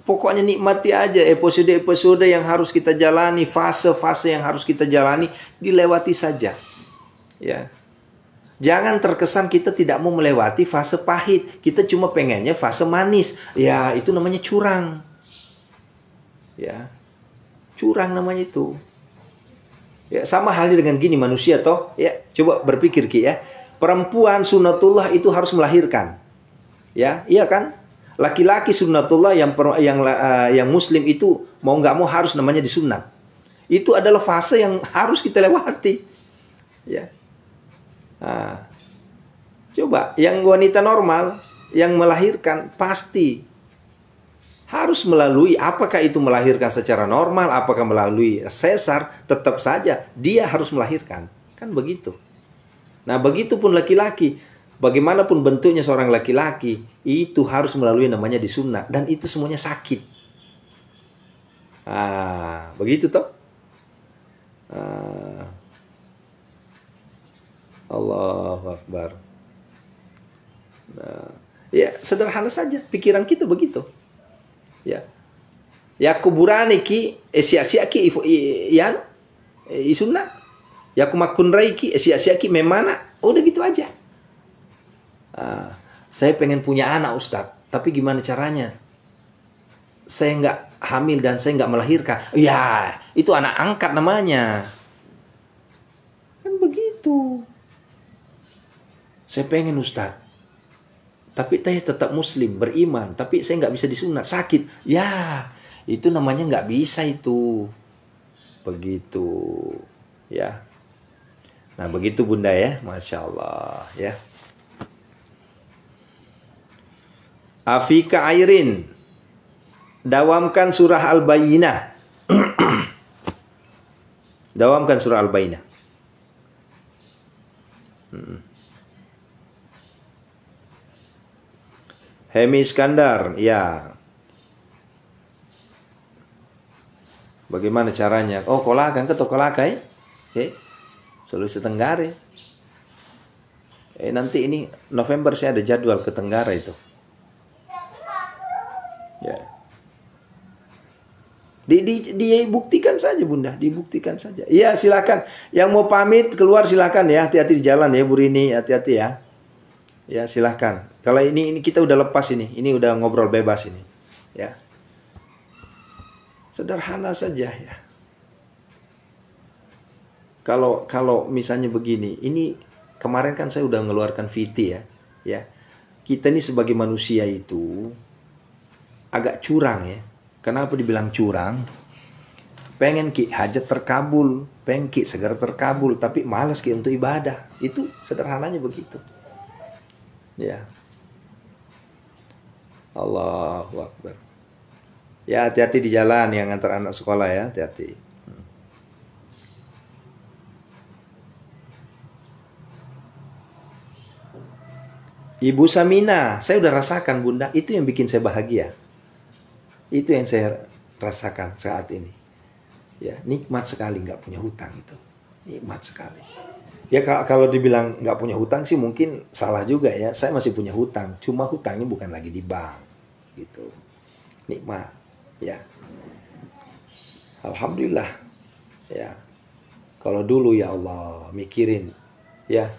Pokoknya nikmati aja episode-episode yang harus kita jalani, fase-fase yang harus kita jalani, dilewati saja. Ya. Jangan terkesan kita tidak mau melewati fase pahit. Kita cuma pengennya fase manis. Ya, itu namanya curang. Ya, curang namanya itu. Ya, sama halnya dengan gini manusia toh. Ya, coba berpikir Ki ya. Perempuan sunatullah itu harus melahirkan. Ya, iya kan? Laki-laki sunatullah yang muslim itu mau nggak mau harus namanya disunat. Itu adalah fase yang harus kita lewati. Ya. Nah, coba yang wanita normal yang melahirkan pasti harus melalui, apakah itu melahirkan secara normal, apakah melalui sesar, tetap saja dia harus melahirkan. Kan begitu. Nah, begitupun laki-laki. Bagaimanapun bentuknya seorang laki-laki, itu harus melalui namanya disunat. Dan itu semuanya sakit. Begitu toh. Allahu Akbar. Nah, ya sederhana saja. Pikiran kita begitu. Ya, ya kuburane Ki sia-sia Ki yan isunna, ya kumakun Ki sia-sia Ki memana, udah gitu aja. Saya pengen punya anak Ustadz, tapi gimana caranya? Saya nggak hamil dan saya nggak melahirkan. Ya, itu anak angkat namanya. Kan begitu. Saya pengen Ustadz, tapi saya tetap muslim, beriman, tapi saya nggak bisa disunat, sakit. Ya, itu namanya nggak bisa itu. Begitu. Ya. Nah, begitu Bunda ya. Masya Allah. Ya. Afika airin. Dawamkan surah Al-Bayyinah. Dawamkan surah Al-Bayyinah. Hemi Iskandar, ya. Bagaimana caranya? Oh, kolakan ke tokolakai? Sulawesi Tenggara. Nanti ini November saya ada jadwal ke Tenggara itu. Ya. Dibuktikan saja Bunda, dibuktikan saja. Iya silakan. Yang mau pamit keluar silakan ya, hati-hati di jalan ya Bu Rini, hati-hati ya. Ya silakan. Kalau ini kita udah lepas ini udah ngobrol bebas ini. Ya. Sederhana saja ya. Kalau misalnya begini, ini kemarin kan saya udah ngeluarkan VT ya. Kita ini sebagai manusia itu agak curang ya. Kenapa dibilang curang? Pengen ki hajat terkabul, pengen ki segera terkabul, tapi malas ki untuk ibadah. Itu sederhananya begitu. Ya. Allahu Akbar. Ya hati-hati di jalan yang antar anak sekolah ya, hati-hati. Ibu Samina, saya udah rasakan Bunda, itu yang bikin saya bahagia. Itu yang saya rasakan saat ini. Ya, nikmat sekali nggak punya hutang itu. Nikmat sekali. Ya kalau dibilang nggak punya hutang sih mungkin salah juga ya. Saya masih punya hutang. Cuma hutangnya bukan lagi di bank. Gitu. Nikmat. Ya. Alhamdulillah. Ya. Kalau dulu ya Allah mikirin. Ya.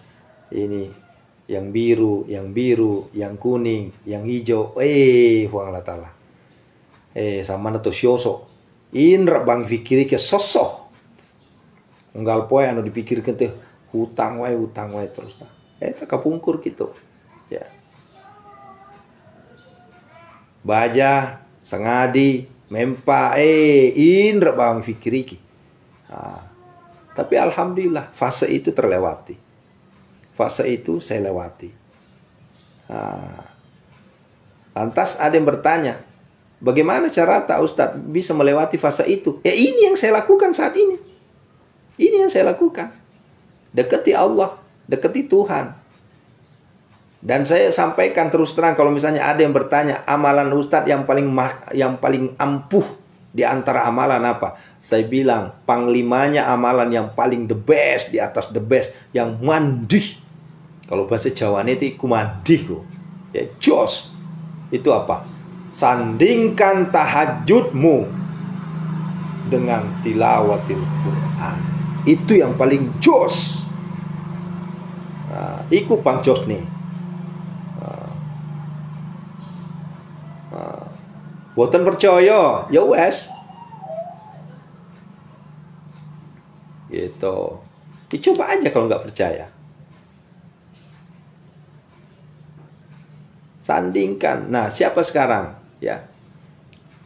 Ini yang biru, yang kuning, yang hijau. Huang Allah Ta'ala. Sama nato sioso indra bang pikiri ke sosok unggal poe anu dipikirkan teh hutang wae terus tak kapungkur gitu ya baja sangadi mempa indra bang pikiri ki tapi alhamdulillah fase itu terlewati, fase itu saya lewati. Lantas ada yang bertanya, bagaimana cara tak Ustadz bisa melewati fase itu? Ini yang saya lakukan saat ini. Ini yang saya lakukan. Dekati Allah, dekati Tuhan. Dan saya sampaikan terus terang kalau misalnya ada yang bertanya, amalan Ustadz yang paling ampuh di antara amalan apa? Saya bilang, panglimanya amalan yang paling the best, di atas the best, yang mandih. Kalau bahasa Jawa itu kumandih kok. Ya, jos. Itu apa? Sandingkan tahajudmu dengan tilawatil Quran. Itu yang paling jos. Iku pang jos nih. Boten percaya, ya wes. Gitu. Dicoba aja kalau nggak percaya. Sandingkan. Nah, siapa sekarang? Ya,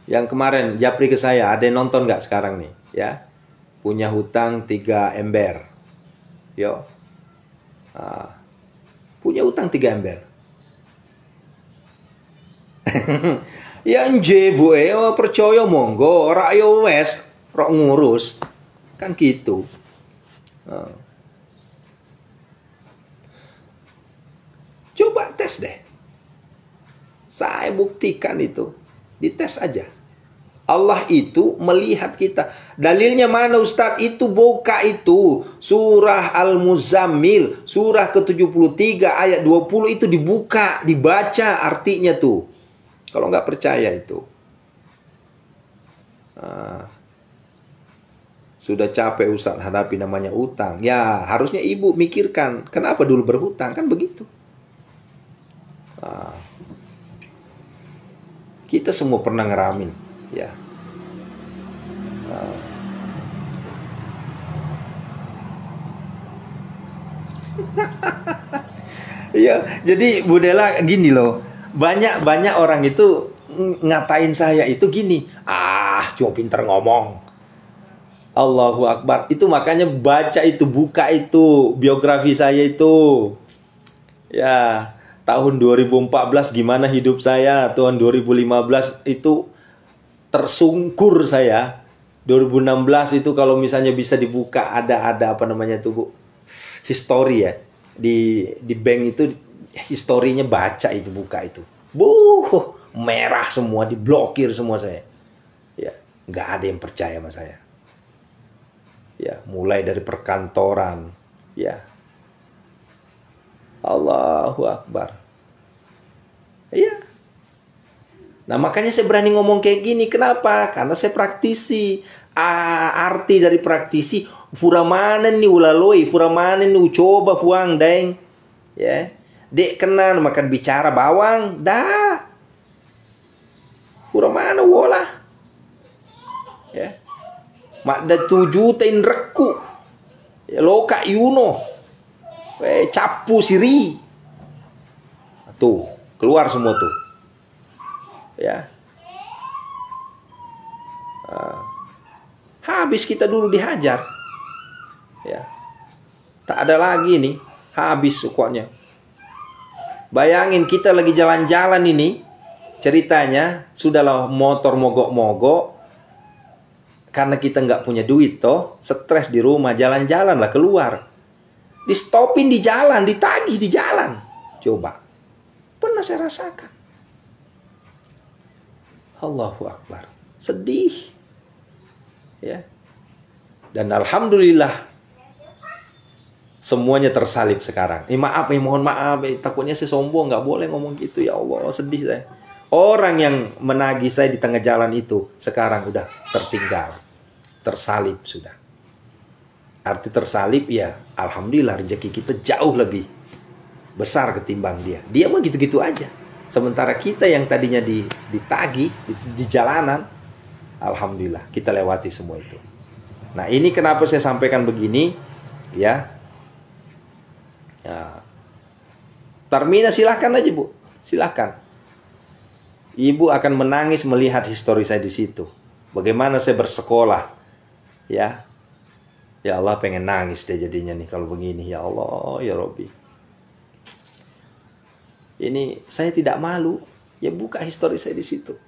yang kemarin japri ke saya, ada yang nonton nggak sekarang nih? Ya, punya hutang 3 ember. Yo, punya hutang 3 ember. Ya nje bu, percaya monggo, ora yo wes, rok ngurus, kan gitu. Coba tes deh. Saya buktikan itu. Dites aja. Allah itu melihat kita. Dalilnya mana Ustadz? Itu buka itu. Surah Al-Muzammil. Surah ke-73 ayat 20 itu dibuka. Dibaca artinya tuh. Kalau nggak percaya itu. Sudah capek Ustadz hadapi namanya utang. Ya harusnya ibu mikirkan. Kenapa dulu berhutang? Kan begitu. Kita semua pernah ngeramin, ya. Ya, jadi Bu Dela gini loh. Banyak orang itu ngatain saya itu gini. Cuma pinter ngomong. Allahu Akbar. Itu makanya baca itu, buka itu biografi saya itu. Ya. tahun 2014 gimana hidup saya, tahun 2015 itu tersungkur saya. 2016 itu kalau misalnya bisa dibuka ada apa namanya itu Bu, history ya, di bank itu historinya, baca itu, buka itu, merah semua, diblokir semua saya. Ya, nggak ada yang percaya sama saya. Ya, mulai dari perkantoran, ya. Allahu Akbar. Iya. Nah, makanya saya berani ngomong kayak gini. Kenapa? Karena saya praktisi. Arti dari praktisi, fura mana nih ulaloi, fura mana nih coba puang deng. Ya. Dek kenan makan bicara bawang, dah. Fura mana wola. Ya. Mak da 7 tain reku. Ya, loka yuno. Capu siri. Tuh, keluar semua tuh. Ya, habis kita dulu dihajar, ya, tak ada lagi nih, habis pokoknya. Bayangin kita lagi jalan-jalan ini, ceritanya sudahlah motor mogok-mogok, karena kita nggak punya duit toh, stres di rumah, jalan-jalan lah keluar, di stopin di jalan, ditagih di jalan, coba, pernah saya rasakan. Allahu Akbar. Sedih. Ya. Dan alhamdulillah semuanya tersalib sekarang. Maaf, mohon maaf, takutnya saya sombong, nggak boleh ngomong gitu, ya Allah, sedih saya. Orang yang menagih saya di tengah jalan itu sekarang udah tertinggal, tersalib sudah. Arti tersalib ya, alhamdulillah rezeki kita jauh lebih besar ketimbang dia. Dia mah gitu-gitu aja. Sementara kita yang tadinya ditagih di jalanan, alhamdulillah kita lewati semua itu. Nah, ini kenapa saya sampaikan begini, ya. Tarmina silahkan aja Bu, silahkan. Ibu akan menangis melihat histori saya di situ. Bagaimana saya bersekolah, ya. Ya Allah, pengen nangis deh jadinya nih kalau begini, ya Allah, ya Robbi. Ini saya tidak malu, ya buka histori saya di situ.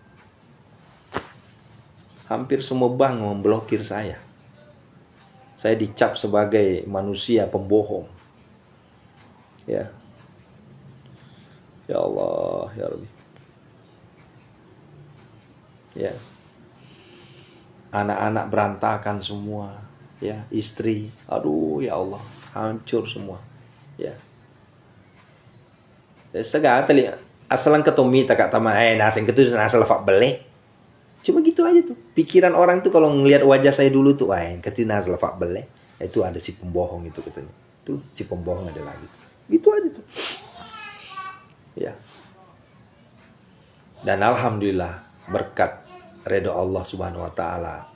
Hampir semua bank memblokir saya. Saya dicap sebagai manusia pembohong. Ya. Ya Allah, ya Rabbi. Ya. Anak-anak berantakan semua, ya, istri, aduh ya Allah, hancur semua. Ya. Segala tali asalan ketumi tak tama naseng ketu nasal fak bele. Cuma gitu aja tuh. Pikiran orang tuh kalau ngelihat wajah saya dulu tuh, ketu nasal fak bele. Itu ada si pembohong itu katanya. Tuh si pembohong ada lagi. Gitu aja tuh. Ya. Dan alhamdulillah berkat redha Allah Subhanahu wa taala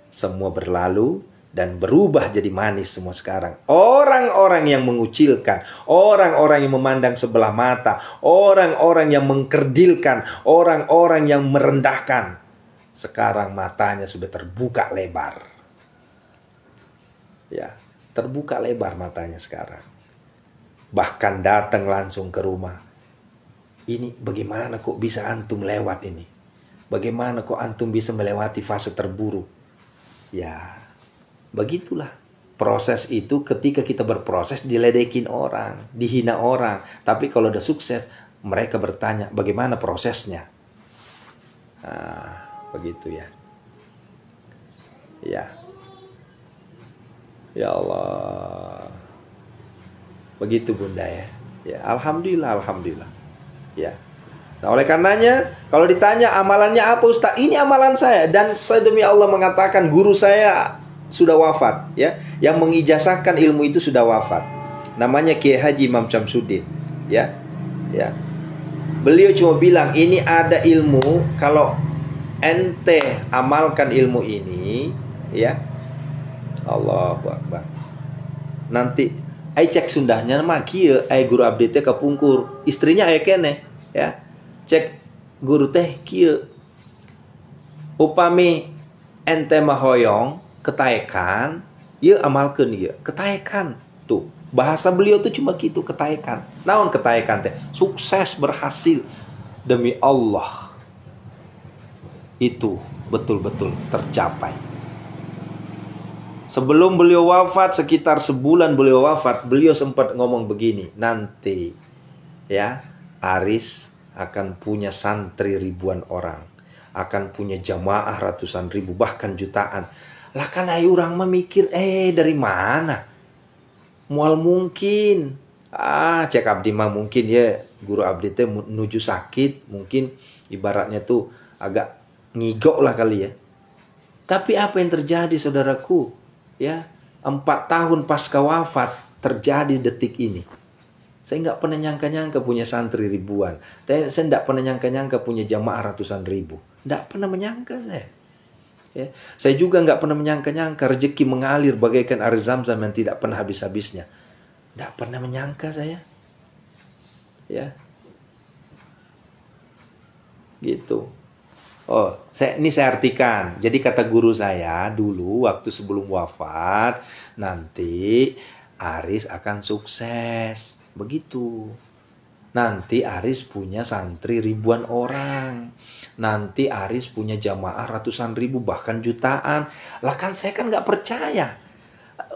semua berlalu dan berubah jadi manis semua sekarang. Orang-orang yang mengucilkan, orang-orang yang memandang sebelah mata, orang-orang yang mengkerdilkan, orang-orang yang merendahkan, sekarang matanya sudah terbuka lebar. Ya, terbuka lebar matanya sekarang. Bahkan datang langsung ke rumah. Ini bagaimana kok bisa antum lewat ini? Bagaimana kok antum bisa melewati fase terburuk? Ya, begitulah proses itu. Ketika kita berproses diledekin orang, dihina orang. Tapi kalau udah sukses, mereka bertanya bagaimana prosesnya. Begitu ya. Ya. Ya Allah. Begitu Bunda ya. Ya, alhamdulillah, alhamdulillah. Ya. Nah, oleh karenanya kalau ditanya amalannya apa Ustaz? Ini amalan saya, dan saya demi Allah mengatakan guru saya sudah wafat, ya. Yang mengijazahkan ilmu itu sudah wafat. Namanya Kiai Haji Imam Syamsuddin, ya. Ya. Beliau cuma bilang ini ada ilmu, kalau ente amalkan ilmu ini, ya. Allahu Akbar. Nanti ai cek sundahnya mah kieu, ai guru abdi teh kapungkur, istrinya aya kene, ya. Cek guru teh kieu. Upami ente mah hoyong ketaekan, ieu amalkeun ieu, ketaekan tuh. Bahasa beliau tuh cuma gitu, ketaekan. Naon ketaekan teh? Sukses, berhasil. Demi Allah. Itu betul-betul tercapai. Sebelum beliau wafat, sekitar sebulan beliau wafat, beliau sempat ngomong begini, nanti ya, Aris akan punya santri ribuan orang, akan punya jamaah ratusan ribu, bahkan jutaan. Lah kan ayo orang memikir, dari mana? Mual mungkin. Cek abdi mah mungkin ya, guru abdi teh menuju sakit, mungkin ibaratnya tuh agak ngigok lah kali ya. Tapi apa yang terjadi saudaraku? Ya, 4 tahun pasca wafat terjadi detik ini. Saya nggak pernah nyangka-nyangka punya santri ribuan. Saya nggak pernah nyangka-nyangka punya jamaah ratusan ribu. Nggak pernah menyangka saya. Ya, saya juga nggak pernah menyangka-nyangka rezeki mengalir bagaikan air zam-zam yang tidak pernah habis-habisnya. Nggak pernah menyangka saya. Ya, gitu. Oh, ini saya artikan. Jadi kata guru saya dulu waktu sebelum wafat, nanti Aris akan sukses. Begitu. Nanti Aris punya santri ribuan orang. Nanti Aris punya jamaah ratusan ribu, bahkan jutaan. Lah kan saya kan nggak percaya.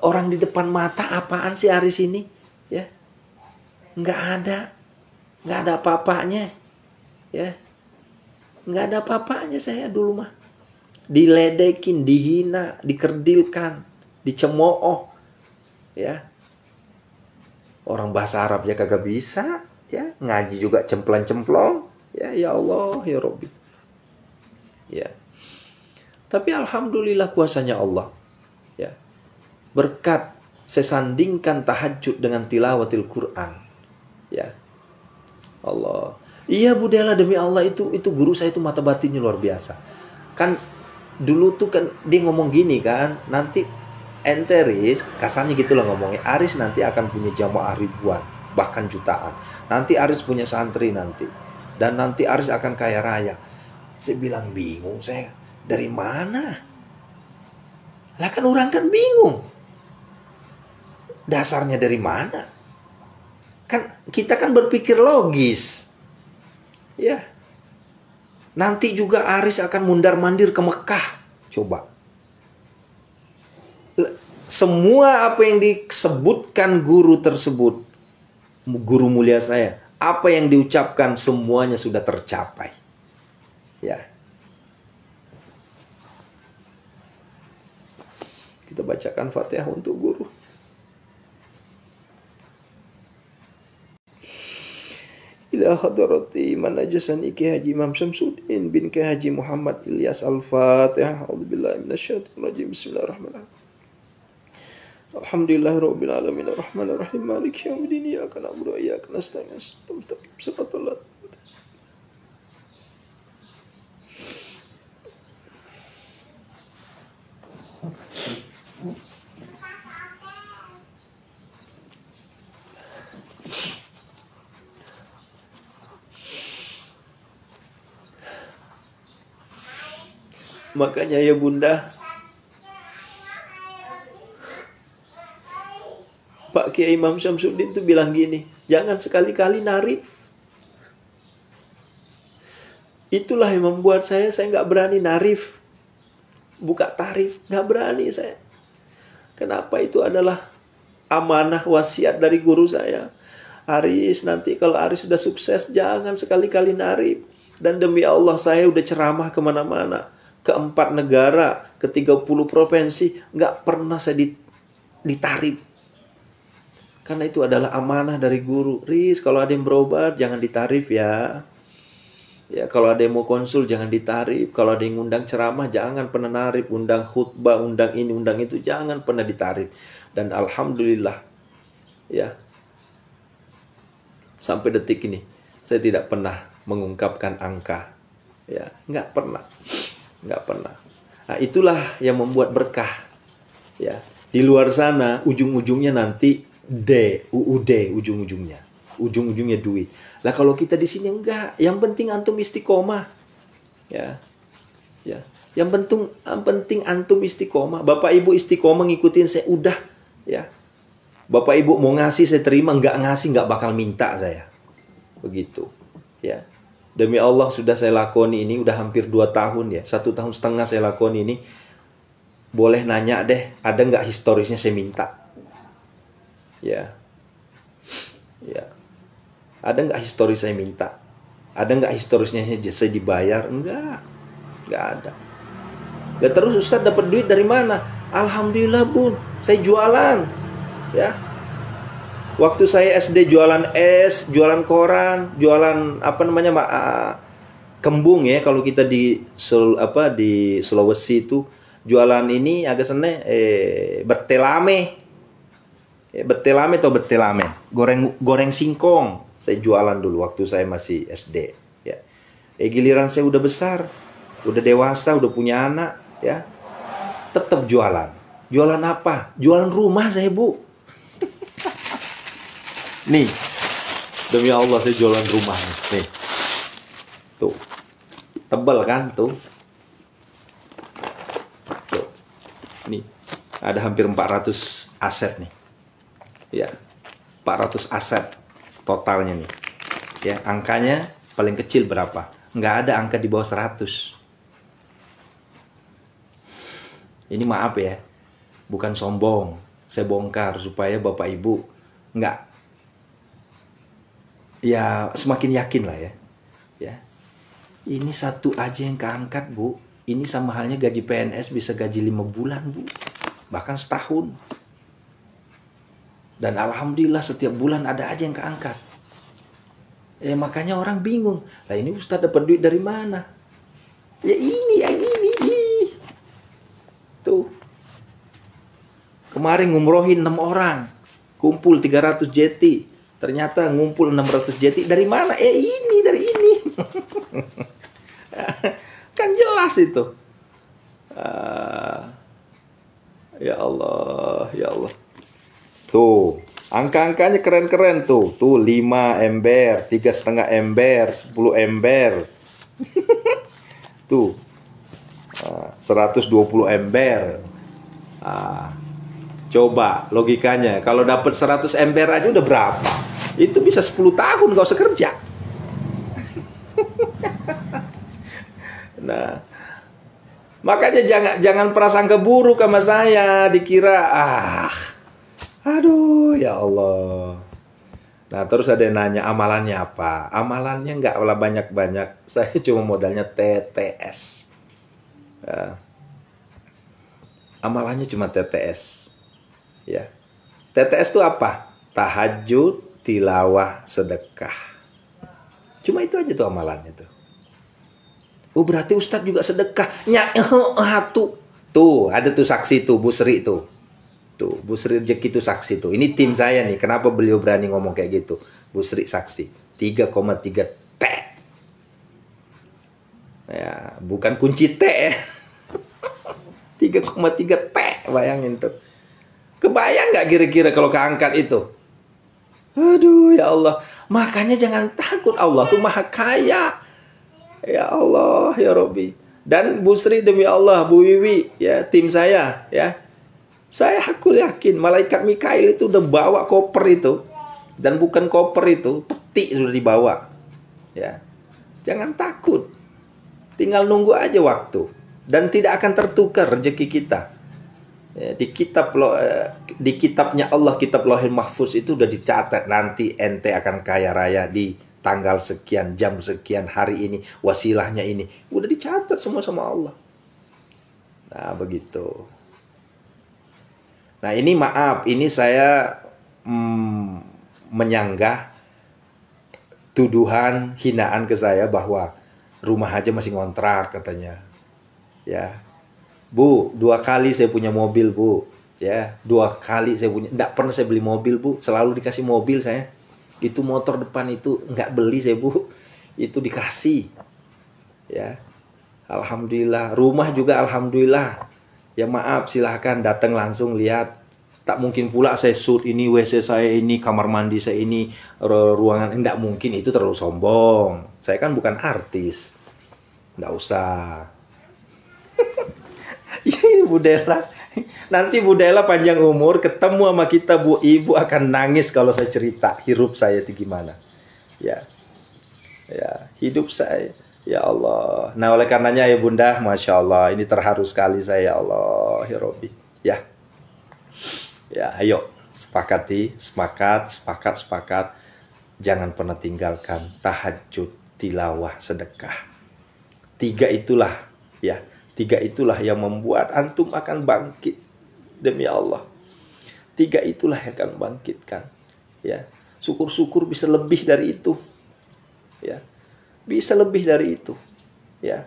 Orang di depan mata apaan sih Aris ini? Ya, nggak ada. Nggak ada apa-apanya. Ya. Nggak ada apa-apanya saya dulu mah. Diledekin, dihina, dikerdilkan, dicemooh. Ya. Orang bahasa Arab ya kagak bisa. Ya. Ngaji juga cemplang-cemplong. Ya, ya Allah, ya Rabbi. Ya. Tapi alhamdulillah kuasanya Allah. Ya. Berkat saya sandingkan tahajud dengan tilawatil Quran. Ya. Allah. Iya Bu Dela, demi Allah itu guru saya itu mata batinnya luar biasa. Kan dulu tuh kan dia ngomong gini kan, nanti ente Riz, kasarnya gitu loh ngomongnya, Aris nanti akan punya jamaah ribuan, bahkan jutaan. Nanti Aris punya santri nanti. Dan nanti Aris akan kaya raya. Saya bilang bingung saya, dari mana? Lah kan orang kan bingung. Dasarnya dari mana? Kan kita kan berpikir logis. Ya, nanti juga Aris akan mundar-mandir ke Mekah. Coba. Semua apa yang disebutkan guru tersebut, guru mulia saya, apa yang diucapkan semuanya sudah tercapai. Ya. Kita bacakan Fatihah untuk guru. Ila hadarati manajasani Ki Haji Imam Syamsuddin bin Ki Haji Muhammad Ilyas Al-Fatihah. A'udzubillahi minasyaitonir rajim. Bismillahirrahmanirrahim. Alhamdulillahirabbil alamin arrahmanir rahim maliki yaumiddin iyyaka na'budu wa iyyaka nasta'in ihdinas siratal ladzina Makanya ya Bunda, Pak Kiai Imam Syamsuddin tuh bilang gini, jangan sekali-kali narif. Itulah yang membuat saya nggak berani narif, buka tarif, nggak berani saya. Kenapa? Itu adalah amanah wasiat dari guru saya. Aris, nanti kalau Aris sudah sukses, jangan sekali-kali narif. Dan demi Allah saya udah ceramah kemana-mana. Ke 4 negara, ke 30 provinsi, nggak pernah saya ditarif. Karena itu adalah amanah dari guru. Riz, kalau ada yang berobat, jangan ditarif ya. Ya, kalau ada yang mau konsul, jangan ditarif. Kalau ada yang undang ceramah, jangan pernah narif. Undang khutbah, undang ini, undang itu, jangan pernah ditarif. Dan alhamdulillah, ya, sampai detik ini, saya tidak pernah mengungkapkan angka. Ya, nggak pernah. Nggak pernah. Nah, itulah yang membuat berkah. Ya, di luar sana ujung-ujungnya nanti UUD ujung-ujungnya. Ujung-ujungnya duit. Lah kalau kita di sini enggak, yang penting antum istiqomah. Ya. Ya. Yang penting antum istiqomah. Bapak Ibu istiqomah ngikutin saya udah, ya. Bapak Ibu mau ngasih saya terima, nggak ngasih nggak bakal minta saya. Begitu. Ya. Demi Allah sudah saya lakoni ini, udah hampir 2 tahun ya. 1,5 tahun saya lakoni ini. Boleh nanya deh, ada nggak historisnya saya minta? Ya. Ya. Ada nggak historis saya minta? Ada nggak historisnya saya dibayar? Enggak ada. Dan terus Ustadz dapat duit dari mana? Alhamdulillah Bun, saya jualan. Ya. Waktu saya SD jualan es, jualan koran, jualan kembung ya. Kalau kita di Sulawesi itu jualan ini agak sene betelame. Betelame atau betelame? Goreng singkong. Saya jualan dulu waktu saya masih SD ya. Giliran saya udah besar, udah dewasa, udah punya anak ya. Tetap jualan. Jualan apa? Jualan rumah saya, Bu. Nih. Demi Allah saya jualan rumah nih. Tuh. Tebal kan tuh. Tuh. Nih. Ada hampir 400 aset nih. Ya. 400 aset totalnya nih. Ya, angkanya paling kecil berapa? Nggak ada angka di bawah 100. Ini maaf ya, bukan sombong. Saya bongkar supaya Bapak Ibu nggak, ya semakin yakin lah ya. Ya, ini satu aja yang keangkat Bu. Ini sama halnya gaji PNS bisa gaji 5 bulan Bu, bahkan setahun. Dan alhamdulillah setiap bulan ada aja yang keangkat. Makanya orang bingung. Lah ini Ustadz dapat duit dari mana? Ya ini, yang ini. Tuh. Kemarin ngumrohin 6 orang. Kumpul 300 jeti. Ternyata ngumpul 600 jeti. Dari mana? Ini, dari ini. Kan jelas itu. Ya Allah, ya Allah. Tuh, angka-angkanya keren-keren tuh. Tuh 5 ember, 3,5 ember, 10 ember. Tuh. 120 ember. Coba logikanya, kalau dapat 100 ember aja udah berapa? Itu bisa 10 tahun gak usah kerja. Nah, makanya jangan prasangka buruk sama saya, dikira aduh ya Allah. Nah terus ada yang nanya amalannya apa? Amalannya nggak banyak-banyak. Saya cuma modalnya TTS. Ya. Amalannya cuma TTS. Ya. TTS itu apa? Tahajud, tilawah, sedekah. Cuma itu aja tuh amalannya tuh. Oh berarti Ustadz juga sedekah. Tuh ada tuh saksi tuh Bu Sri tuh. Tuh, Bu Sri Rezeki itu saksi tuh. Ini tim saya nih. Kenapa beliau berani ngomong kayak gitu? Bu Sri saksi. 3,3 T. Ya, bukan kunci T ya. 3,3 T. Bayangin tuh. Kebayang nggak kira-kira kalau keangkat itu? Aduh, ya Allah. Makanya jangan takut. Allah tuh maha kaya. Ya Allah, ya Rabbi. Dan Bu Sri demi Allah, Bu Wiwi, ya tim saya, ya. Saya hakul yakin malaikat Mikail itu udah bawa koper itu. Dan bukan koper itu, peti sudah dibawa. Ya. Jangan takut. Tinggal nunggu aja waktu. Dan tidak akan tertukar rezeki kita. Ya, di kitabnya Allah, kitab Lauhul Mahfuz itu udah dicatat nanti ente akan kaya raya di tanggal sekian, jam sekian, hari ini, wasilahnya ini. Udah dicatat semua sama Allah. Nah, begitu. Nah ini maaf, ini saya menyanggah tuduhan, hinaan ke saya bahwa rumah aja masih ngontrak katanya. Ya, Bu, 2 kali saya punya mobil Bu. Ya, 2 kali saya punya, nggak pernah saya beli mobil Bu, selalu dikasih mobil saya. Itu motor depan itu nggak beli saya Bu, itu dikasih. Ya, alhamdulillah. Rumah juga alhamdulillah. Ya maaf, silahkan datang langsung lihat. Tak mungkin pula saya shoot ini WC saya ini, kamar mandi saya ini, ruangan. Tidak mungkin, itu terlalu sombong. Saya kan bukan artis. Nggak usah. Ini Bu Dela. Nanti Bu Dela panjang umur, ketemu sama kita Bu, Ibu akan nangis kalau saya cerita hidup saya itu gimana. Ya, ya hidup saya. Ya Allah. Nah oleh karenanya ya Bunda, Masya Allah, ini terharu sekali saya, ya Allah, ya Robbi. Ya, ya ayo sepakati, sepakat. Jangan pernah tinggalkan tahajud, tilawah, sedekah. Tiga itulah yang membuat antum akan bangkit. Demi Allah. Tiga itulah yang akan bangkitkan. Ya, syukur-syukur bisa lebih dari itu. Ya. Bisa lebih dari itu. Ya.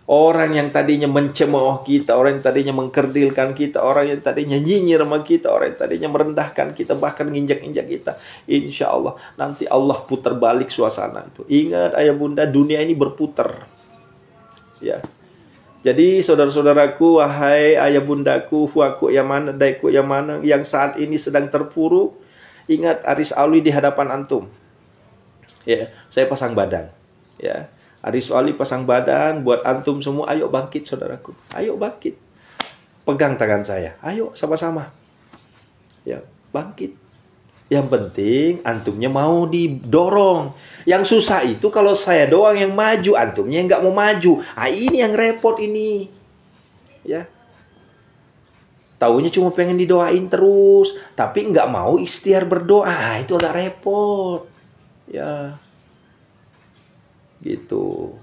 Orang yang tadinya mencemooh kita, orang yang tadinya mengkerdilkan kita, orang yang tadinya nyinyir sama kita, orang yang tadinya merendahkan kita, bahkan nginjak-injak kita. Insya Allah nanti Allah putar balik suasana itu. Ingat ayah bunda, dunia ini berputar. Ya. Jadi saudara-saudaraku, wahai ayah bundaku, fuaku yang mana, daiku yang mana, yang saat ini sedang terpuruk, ingat Aris Alwi di hadapan antum. Ya, saya pasang badan. Ya, Aris Alwi pasang badan buat antum semua. Ayo bangkit saudaraku, ayo bangkit. Pegang tangan saya, ayo sama-sama. Ya, bangkit. Yang penting antumnya mau didorong. Yang susah itu kalau saya doang yang maju, antumnya nggak mau maju. Ah ini yang repot ini. Ya. Taunya cuma pengen didoain terus, tapi nggak mau ikhtiar berdoa. Ah, itu agak repot. Ya. Gitu.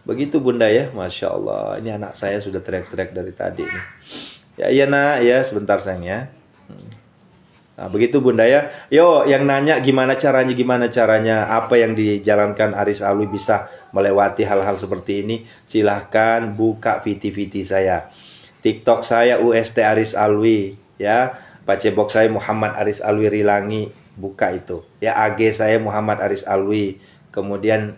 Begitu bunda ya, Masya Allah. Ini anak saya sudah teriak-teriak dari tadi nih. Ya iya nak, ya sebentar sayang ya. Nah, begitu bunda ya. Yo, yang nanya gimana caranya, apa yang dijalankan Aris Alwi bisa melewati hal-hal seperti ini, silahkan buka VT saya. TikTok saya UST Aris Alwi, ya. Pacebox saya Muhammad Aris Alwi Rilangi, buka itu. Ya, AG saya Muhammad Aris Alwi. Kemudian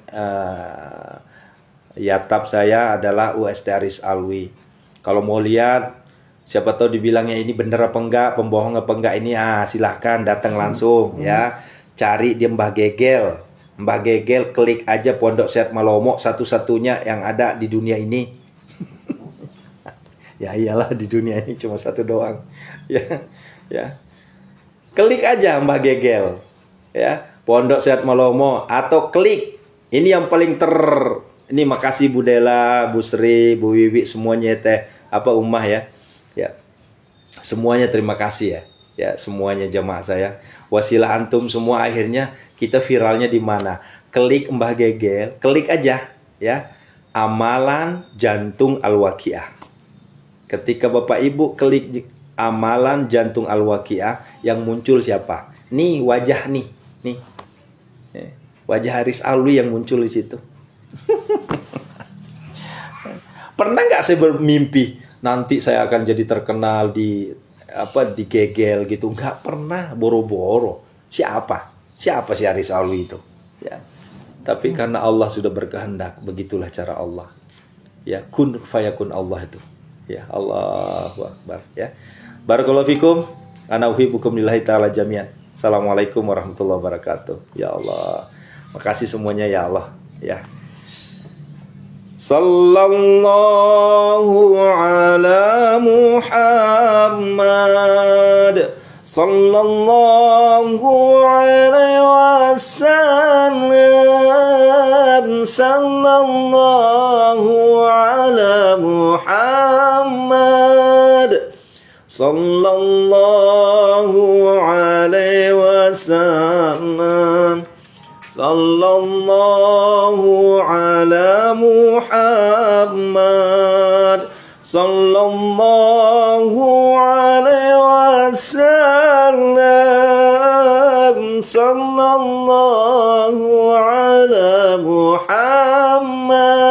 Yatab saya adalah UST Aris Alwi. Kalau mau lihat, siapa tahu dibilangnya ini bener apa enggak, pembohong apa enggak ini, silahkan datang langsung ya. Cari dia Mbah Gegel. Mbah Gegel, klik aja Pondok Sehat Malomo, satu-satunya yang ada di dunia ini. Ya iyalah, di dunia ini cuma satu doang. Ya, ya. Klik aja Mbah Gegel. Ya, Pondok Sehat Malomo atau klik. Ini yang paling ini makasih Bu Dela, Bu Sri, Bu Wiwi semuanya teh Ummah ya. Ya, semuanya terima kasih ya. Ya, semuanya jamaah saya. Wasilah antum semua akhirnya kita viralnya di mana? Klik Mbah Gegel, klik aja ya. Amalan jantung Al-Waqiah. Ketika Bapak Ibu klik amalan jantung Al-Waqiah, yang muncul siapa? Nih wajah nih. Wajah Aris Alwi yang muncul di situ. Pernah nggak saya bermimpi nanti saya akan jadi terkenal di Gegel gitu? Nggak pernah, boro-boro. Siapa si Aris Alwi itu? Ya. Tapi karena Allah sudah berkehendak, begitulah cara Allah. Ya, kun fayakun Allah itu. Ya, Allahu Akbar ya. Barakallahu fikum. Ana uhibbukum lillahi ta'ala jami'an. Assalamualaikum warahmatullahi wabarakatuh. Ya Allah. Makasih semuanya ya Allah ya. Sallallahu ala Muhammad sallallahu alaihi wasallam, sallallahu ala Muhammad sallallahu alaihi wasallam, sallallahu ala Muhammad sallallahu alaihi wasallam, sallallahu ala Muhammad.